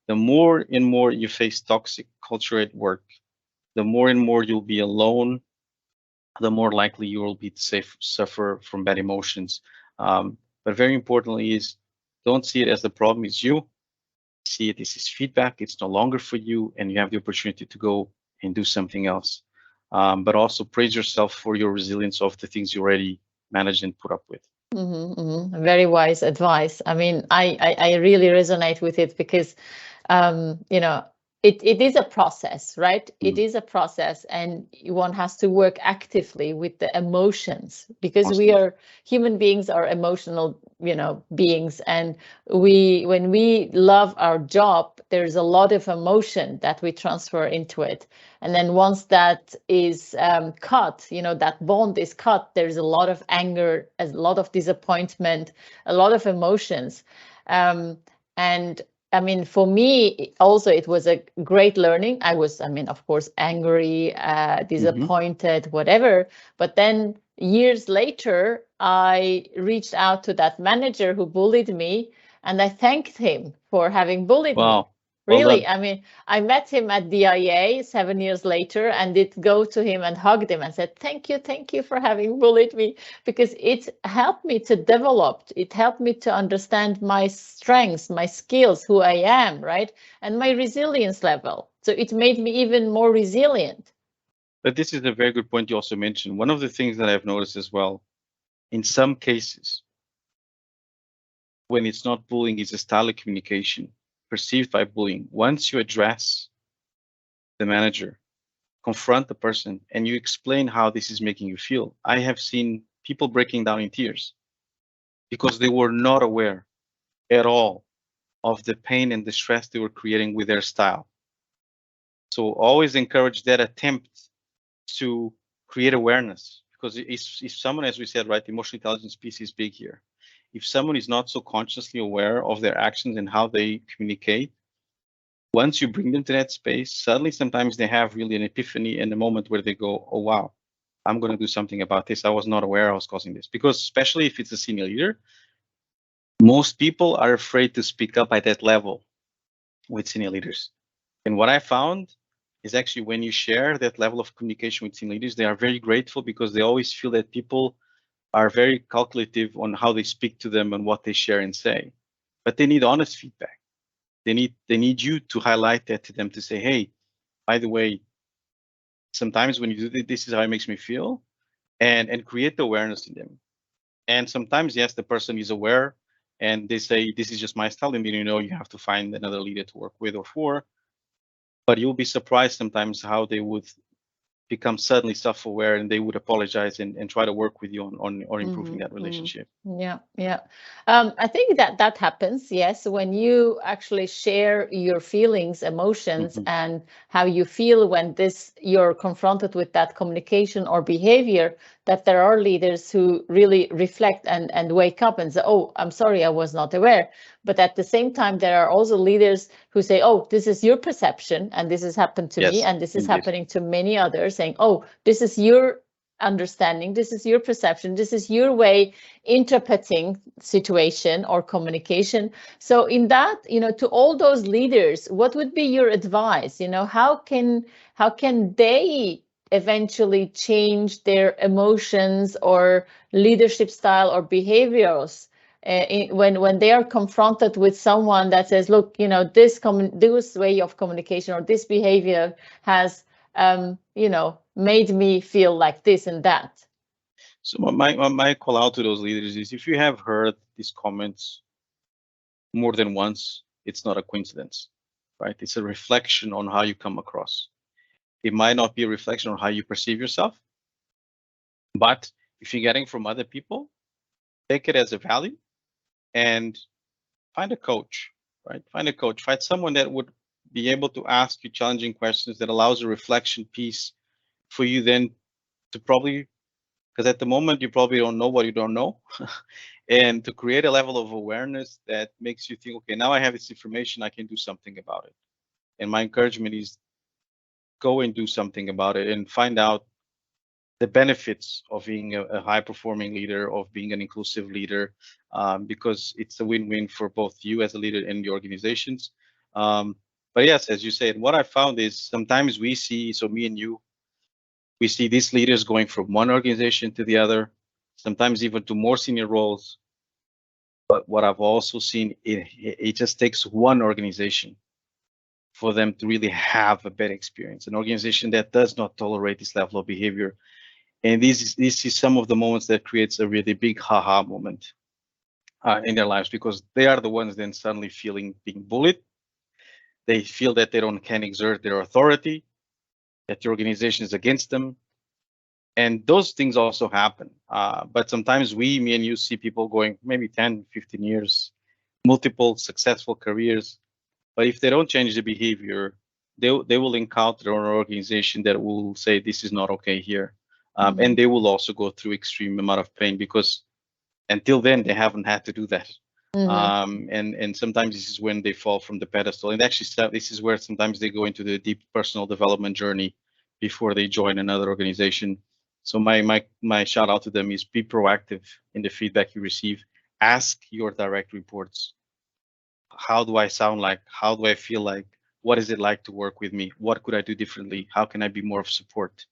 The more and more you face toxic culture at work, the more and more you'll be alone, the more likely you will be to suffer from bad emotions. But very importantly is, don't see it as the problem is you. See it, this is feedback. It's no longer for you, and you have the opportunity to go and do something else. But also praise yourself for your resilience of the things you already managed and put up with. Very wise advice. I mean, I really resonate with it because, you know, it is a process, right? It is a process, and one has to work actively with the emotions, because Awesome. we are human beings, are emotional, you know, beings, and when we love our job, there's a lot of emotion that we transfer into it, and then once that is cut, you know, that bond is cut, there's a lot of anger, a lot of disappointment, a lot of emotions, and I mean, for me, also, it was a great learning. I mean, of course, angry, disappointed, whatever. But then years later, I reached out to that manager who bullied me, and I thanked him for having bullied me. Really, I mean, I met him at DIA 7 years later and did go to him and hugged him and said, thank you for having bullied me, because it helped me to develop. It helped me to understand my strengths, my skills, who I am, right? And my resilience level. So it made me even more resilient. But this is a very good point you also mentioned. One of the things that I've noticed as well, in some cases, when it's not bullying, it's a style of communication perceived by bullying. Once you address the manager, confront the person, and you explain how this is making you feel, I have seen people breaking down in tears because they were not aware at all of the pain and the stress they were creating with their style. So always encourage that attempt to create awareness, because if someone, as we said, right, emotional intelligence piece is big here. If someone is not so consciously aware of their actions and how they communicate, once you bring them to that space, suddenly sometimes they have really an epiphany in the moment where they go, oh, wow, I'm going to do something about this. I was not aware I was causing this. Because especially if it's a senior leader, most people are afraid to speak up at that level with senior leaders. And what I found is actually when you share that level of communication with senior leaders, they are very grateful because they always feel that people are very calculative on how they speak to them and what they share and say. But they need honest feedback. They need you to highlight that to them, to say, hey, by the way, sometimes when you do this, this is how it makes me feel, and create the awareness in them. And sometimes, yes, the person is aware and they say, this is just my style, and then you know you have to find another leader to work with or for. But you'll be surprised sometimes how they would become suddenly self-aware, and they would apologize and try to work with you on improving that relationship. Yeah. I think that happens, yes, when you actually share your feelings, emotions, and how you feel when you're confronted with that communication or behavior, that there are leaders who really reflect and wake up and say, oh, I'm sorry, I was not aware. But at the same time, there are also leaders who say, oh, this is your perception, and this has happened to me, and this is happening to many others, saying, oh, this is your understanding, this is your perception, this is your way interpreting situation or communication. So in that, to all those leaders, what would be your advice? How can they eventually change their emotions or leadership style or behaviors when they are confronted with someone that says, look, this way of communication or this behavior has made me feel like this and that? So my call out to those leaders is, if you have heard these comments more than once, it's not a coincidence, right? It's a reflection on how you come across. It might not be a reflection on how you perceive yourself, but if you're getting from other people, take it as a value and find a coach, right? Find a coach, find someone that would be able to ask you challenging questions, that allows a reflection piece for you then to probably, because at the moment you probably don't know what you don't know, and to create a level of awareness that makes you think, okay, now I have this information, I can do something about it. And my encouragement is, go and do something about it and find out the benefits of being a high performing leader, of being an inclusive leader, because it's a win-win for both you as a leader and the organizations. But yes, as you said, what I found is sometimes we see, so me and you, we see these leaders going from one organization to the other, sometimes even to more senior roles. But what I've also seen, it just takes one organization for them to really have a better experience, an organization that does not tolerate this level of behavior. And this is some of the moments that creates a really big haha moment in their lives, because they are the ones then suddenly feeling being bullied. They feel that they can't exert their authority, that the organization is against them. And those things also happen. But sometimes me and you see people going maybe 10, 15 years, multiple successful careers. But if they don't change the behavior, they will encounter an organization that will say, this is not okay here. And they will also go through extreme amount of pain, because until then they haven't had to do that. And sometimes this is when they fall from the pedestal. And actually, this is where sometimes they go into the deep personal development journey before they join another organization. So my shout out to them is, be proactive in the feedback you receive. Ask your direct reports, how do I sound like? How do I feel like? What is it like to work with me? What could I do differently? How can I be more of support?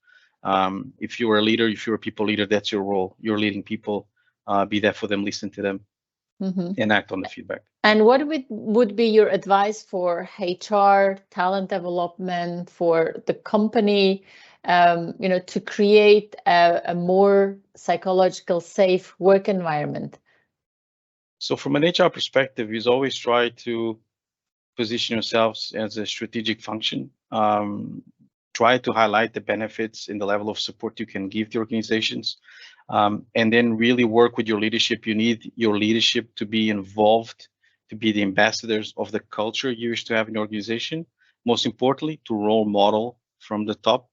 If you're a leader, if you're a people leader, that's your role. You're leading people. Be there for them, listen to them, and act on the feedback. And what would be your advice for HR, talent development, for the company, to create a more psychological safe work environment? So from an HR perspective, is always try to position yourselves as a strategic function. Try to highlight the benefits in the level of support you can give the organizations, and then really work with your leadership. You need your leadership to be involved, to be the ambassadors of the culture you wish to have in your organization. Most importantly, to role model from the top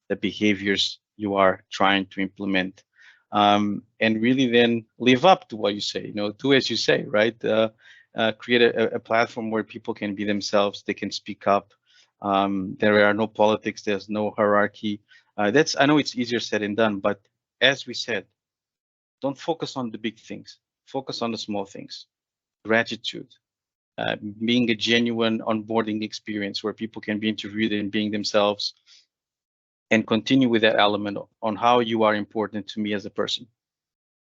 the behaviors you are trying to implement, and really then live up to what you say. Do as you say, right? Create a platform where people can be themselves. They can speak up. There are no politics. There's no hierarchy. I know it's easier said than done, but as we said, don't focus on the big things. Focus on the small things. Gratitude, being a genuine onboarding experience where people can be interviewed and being themselves, and continue with that element on how you are important to me as a person,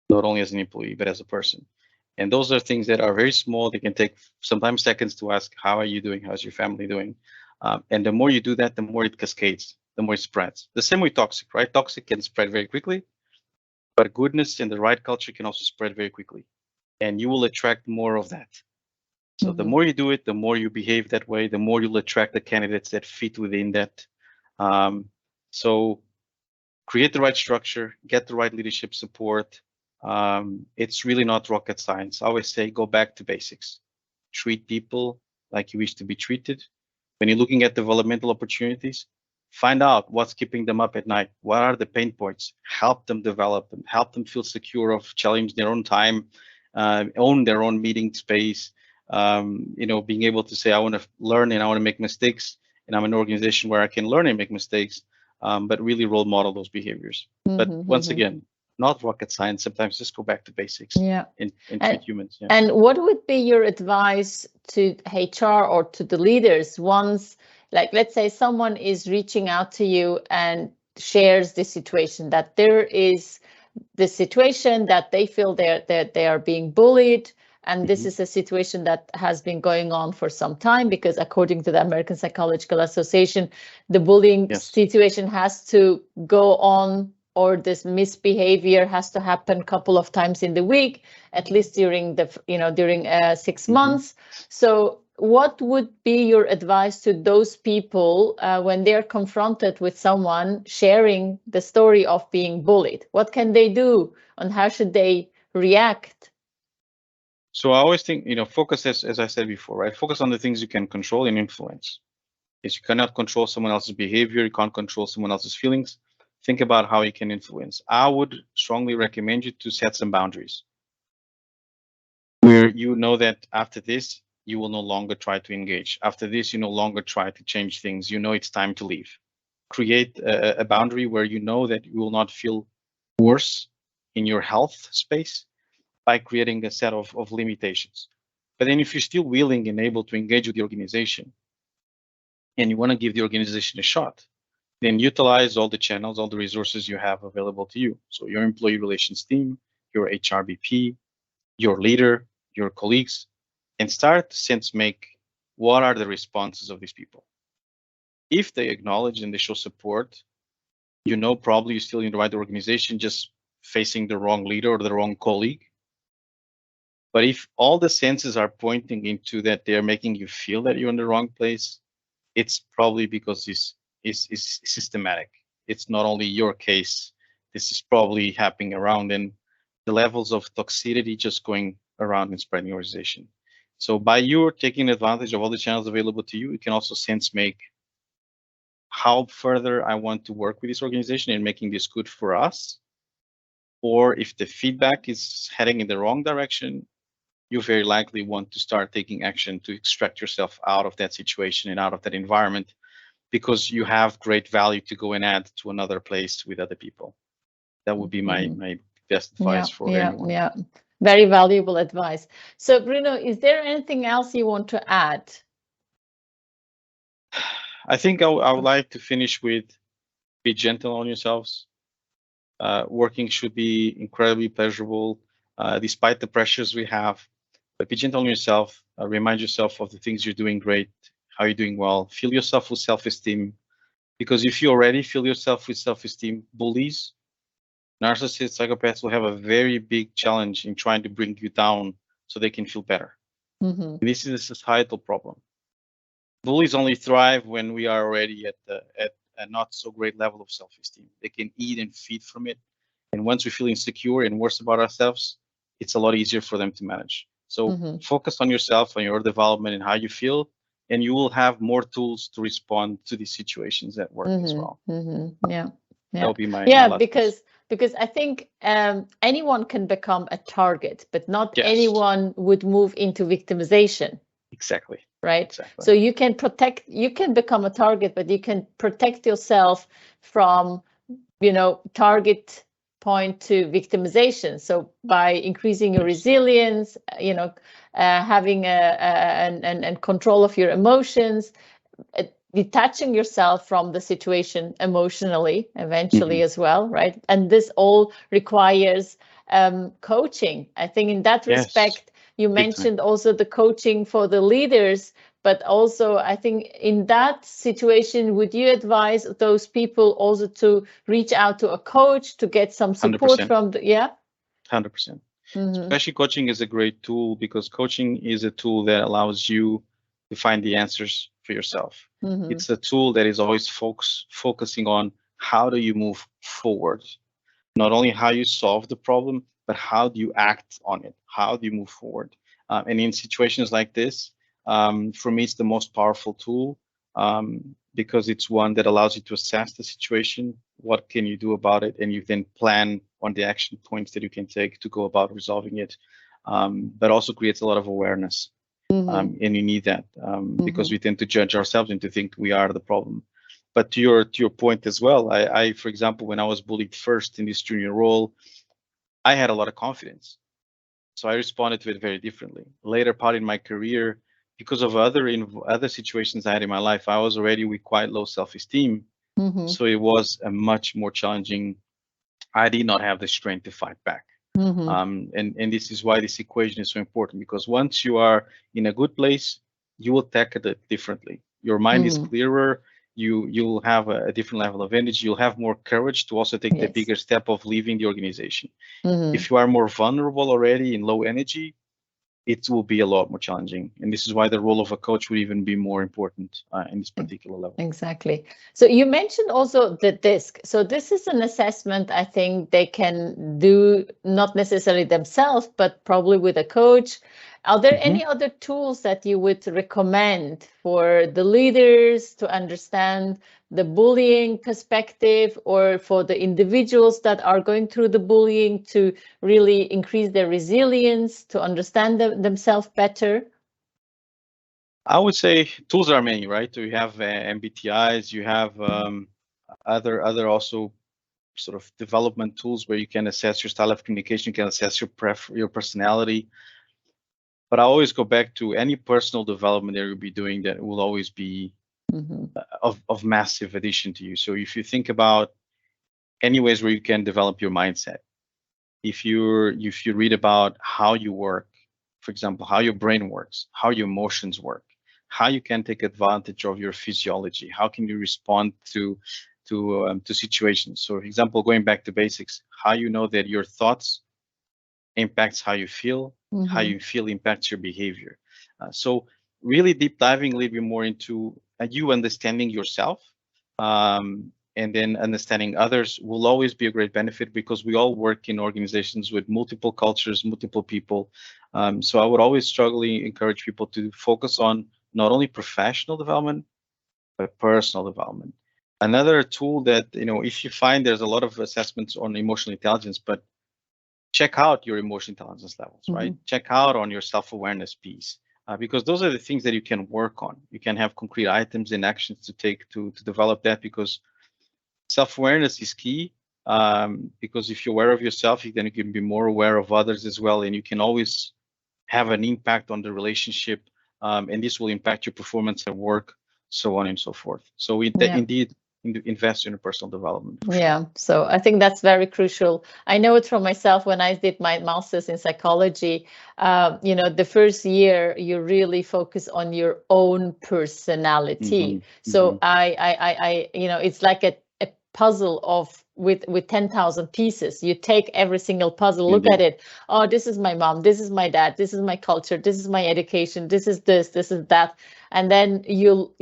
not only as an employee, but as a person. And those are things that are very small. They can take sometimes seconds to ask, how are you doing? How's your family doing? And the more you do that, the more it cascades, the more it spreads. The same with toxic, right? Toxic can spread very quickly, but goodness and the right culture can also spread very quickly. And you will attract more of that. So the more you do it, the more you behave that way, the more you'll attract the candidates that fit within that. So create the right structure, get the right leadership support. It's really not rocket science. I always say go back to basics. Treat people like you wish to be treated. When you're looking at developmental opportunities, find out what's keeping them up at night. What are the pain points? Help them develop them. Help them feel secure of challenge their own time, own their own meeting space. Being able to say, I want to learn and I want to make mistakes, and I'm an organization where I can learn and make mistakes, but really role model those behaviors. But once again, not rocket science. Sometimes just go back to basics. Yeah. And treat humans. Yeah. And what would be your advice to HR or to the leaders once, like, let's say someone is reaching out to you and shares the situation, that there is the situation that they feel that they are being bullied, and this is a situation that has been going on for some time, because according to the American Psychological Association, the bullying situation has to go on, or this misbehavior has to happen a couple of times in the week, at least during the during 6 months. So what would be your advice to those people when they're confronted with someone sharing the story of being bullied? What can they do, and how should they react? So I always think, focus, as I said before, right? Focus on the things you can control and influence. Yes, you cannot control someone else's behavior. You can't control someone else's feelings. Think about how you can influence. I would strongly recommend you to set some boundaries where you know that after this, you will no longer try to engage. After this, you no longer try to change things. You know it's time to leave. Create a boundary where you know that you will not feel worse in your health space by creating a set of limitations. But then if you're still willing and able to engage with the organization and you want to give the organization a shot, then utilize all the channels, all the resources you have available to you. So your employee relations team, your HRBP, your leader, your colleagues, and start to sense make what are the responses of these people. If they acknowledge and they show support, probably you're still in the right organization, just facing the wrong leader or the wrong colleague. But if all the senses are pointing into that they're making you feel that you're in the wrong place, it's probably because this is systematic. It's not only your case. This is probably happening around, and the levels of toxicity just going around and spreading the organization. So by you taking advantage of all the channels available to you, you can also sense make how further I want to work with this organization and making this good for us. Or if the feedback is heading in the wrong direction, you very likely want to start taking action to extract yourself out of that situation and out of that environment, because you have great value to go and add to another place with other people. That would be my best advice for anyone. Yeah, very valuable advice. So Bruno, is there anything else you want to add? I think I would like to finish with be gentle on yourselves. Working should be incredibly pleasurable, despite the pressures we have. But be gentle on yourself. Remind yourself of the things you're doing great, how you're doing well. Fill yourself with self-esteem, because if you already fill yourself with self-esteem, bullies, narcissists, psychopaths will have a very big challenge in trying to bring you down so they can feel better. This is a societal problem. Bullies only thrive when we are already at a not so great level of self-esteem. They can eat and feed from it. And once we feel insecure and worse about ourselves, it's a lot easier for them to manage. So focus on yourself, on your development and how you feel, and you will have more tools to respond to these situations at work as well. Yeah. That'll be my because I think anyone can become a target, but not Yes. anyone would move into victimization. Exactly. Right. Exactly. So you can become a target, but you can protect yourself from, target point to victimization. So by increasing your resilience, having and control of your emotions, detaching yourself from the situation emotionally, eventually as well, right? And this all requires coaching. I think in that respect, you mentioned also the coaching for the leaders, but also I think in that situation, would you advise those people also to reach out to a coach to get some support 100%. from the, 100%. Especially coaching is a great tool, because coaching is a tool that allows you to find the answers for yourself. It's a tool that is always focusing on how do you move forward? Not only how you solve the problem, but how do you act on it? How do you move forward? And in situations like this, for me, it's the most powerful tool, because it's one that allows you to assess the situation. What can you do about it? And you then plan on the action points that you can take to go about resolving it. But also creates a lot of awareness. And you need that, because we tend to judge ourselves and to think we are the problem. But to your point as well, I, for example, when I was bullied first in this junior role, I had a lot of confidence. So I responded to it very differently. Later part in my career, because of other situations I had in my life, I was already with quite low self-esteem. So it was a much more challenging. I did not have the strength to fight back. And this is why this equation is so important, because once you are in a good place, you will tackle it differently. Your mind is clearer. You'll have a different level of energy. You'll have more courage to also take the bigger step of leaving the organization. If you are more vulnerable already in low energy, it will be a lot more challenging. And this is why the role of a coach would even be more important in this particular level. Exactly. So you mentioned also the DISC. So this is an assessment I think they can do, not necessarily themselves, but probably with a coach. Are there any other tools that you would recommend for the leaders to understand the bullying perspective, or for the individuals that are going through the bullying to really increase their resilience, to understand themselves better? I would say tools are many, right? So you have MBTIs, you have other also sort of development tools where you can assess your style of communication, you can assess your personality. But I always go back to any personal development that you'll be doing, that will always be of massive addition to you. So if you think about any ways where you can develop your mindset, if you read about how you work, for example, how your brain works, how your emotions work, how you can take advantage of your physiology, how can you respond to situations. So for example, going back to basics, how you know that your thoughts impacts how you feel, how you feel impacts your behavior. So really deep diving a little bit more into you understanding yourself, and then understanding others will always be a great benefit, because we all work in organizations with multiple cultures, multiple people. So I would always strongly encourage people to focus on not only professional development, but personal development. Another tool that, if you find there's a lot of assessments on emotional intelligence, but check out your emotional intelligence levels, right? Check out on your self-awareness piece, because those are the things that you can work on. You can have concrete items and actions to take to develop that, because self-awareness is key, because if you're aware of yourself, then you can be more aware of others as well, and you can always have an impact on the relationship, and this will impact your performance at work, so on and so forth. So indeed, invest in your personal development. Yeah, so I think that's very crucial. I know it from myself when I did my master's in psychology. The first year you really focus on your own personality. So I it's like a puzzle with 10,000 pieces. You take every single puzzle, look at it. Oh, this is my mom, this is my dad, this is my culture, this is my education, this is that. And then you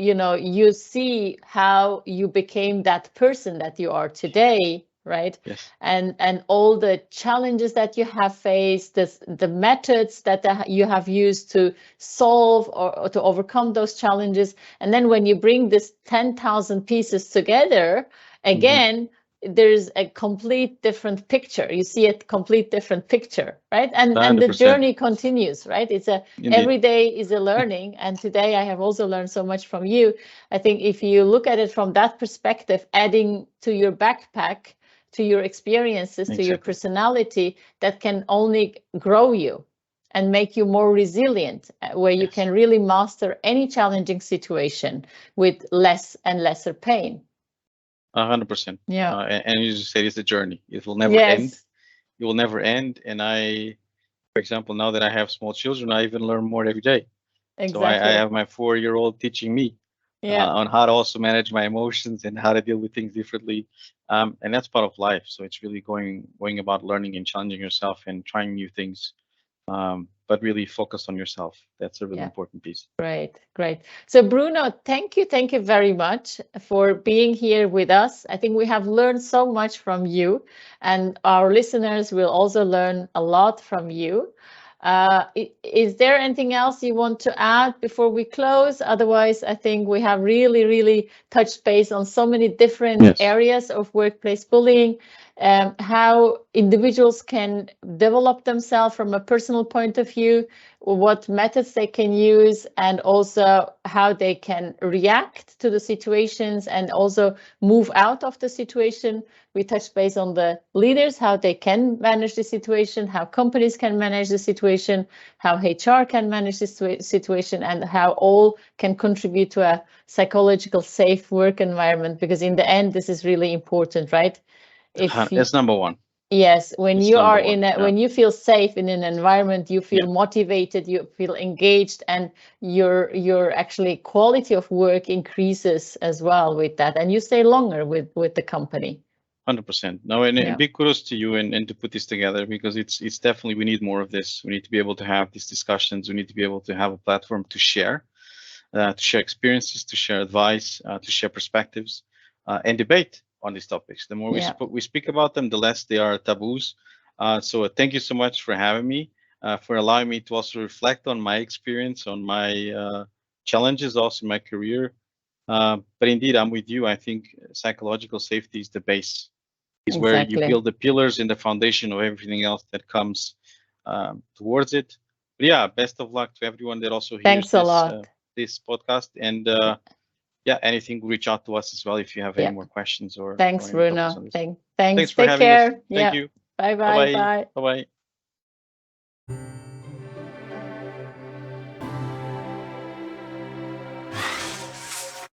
see how you became that person that you are today, right? Yes. And all the challenges that you have faced, the methods that you have used to solve or to overcome those challenges. And then when you bring this 10,000 pieces together, again, there's a complete different picture. You see a complete different picture, right? And the 100%. journey continues, right? It's every day is a learning. And today I have also learned so much from you. I think if you look at it from that perspective, adding to your backpack, to your experiences, to your personality, that can only grow you and make you more resilient, where you can really master any challenging situation with less and lesser pain. 100%. Yeah. And you just said it's a journey. It will never end. It will never end. And for example, now that I have small children, I even learn more every day. Exactly. So I have my 4-year-old teaching me on how to also manage my emotions and how to deal with things differently. And that's part of life. So it's really going about learning and challenging yourself and trying new things. but really focus on yourself. That's a really important piece. Great. So Bruno, thank you very much for being here with us. I think we have learned so much from you, and our listeners will also learn a lot from you. Is there anything else you want to add before we close? Otherwise, I think we have really touched base on so many different areas of workplace bullying, how individuals can develop themselves from a personal point of view, what methods they can use, and also how they can react to the situations and also move out of the situation. We touched base on the leaders, how they can manage the situation, how companies can manage the situation, how HR can manage the situation, and how all can contribute to a psychological safe work environment, because in the end, this is really important, right? That's number one. Yes, when you are when you feel safe in an environment, you feel motivated, you feel engaged, and your actually quality of work increases as well with that, and you stay longer with the company. 100%. No, and big kudos to you and to put this together, because it's definitely, we need more of this. We need to be able to have these discussions. We need to be able to have a platform to share experiences, to share advice, to share perspectives, and debate on these topics. The more we speak about them, the less they are taboos. So thank you so much for having me, for allowing me to also reflect on my experience, on my challenges also in my career. But indeed, I'm with you. I think psychological safety is the base. It's where you build the pillars and the foundation of everything else that comes towards it. But yeah, best of luck to everyone that also hears this podcast. And anything, reach out to us as well if you have any more questions or. Thanks, Bruno. Thanks. Thanks for Take having care. us. Thank you. Bye. Bye bye.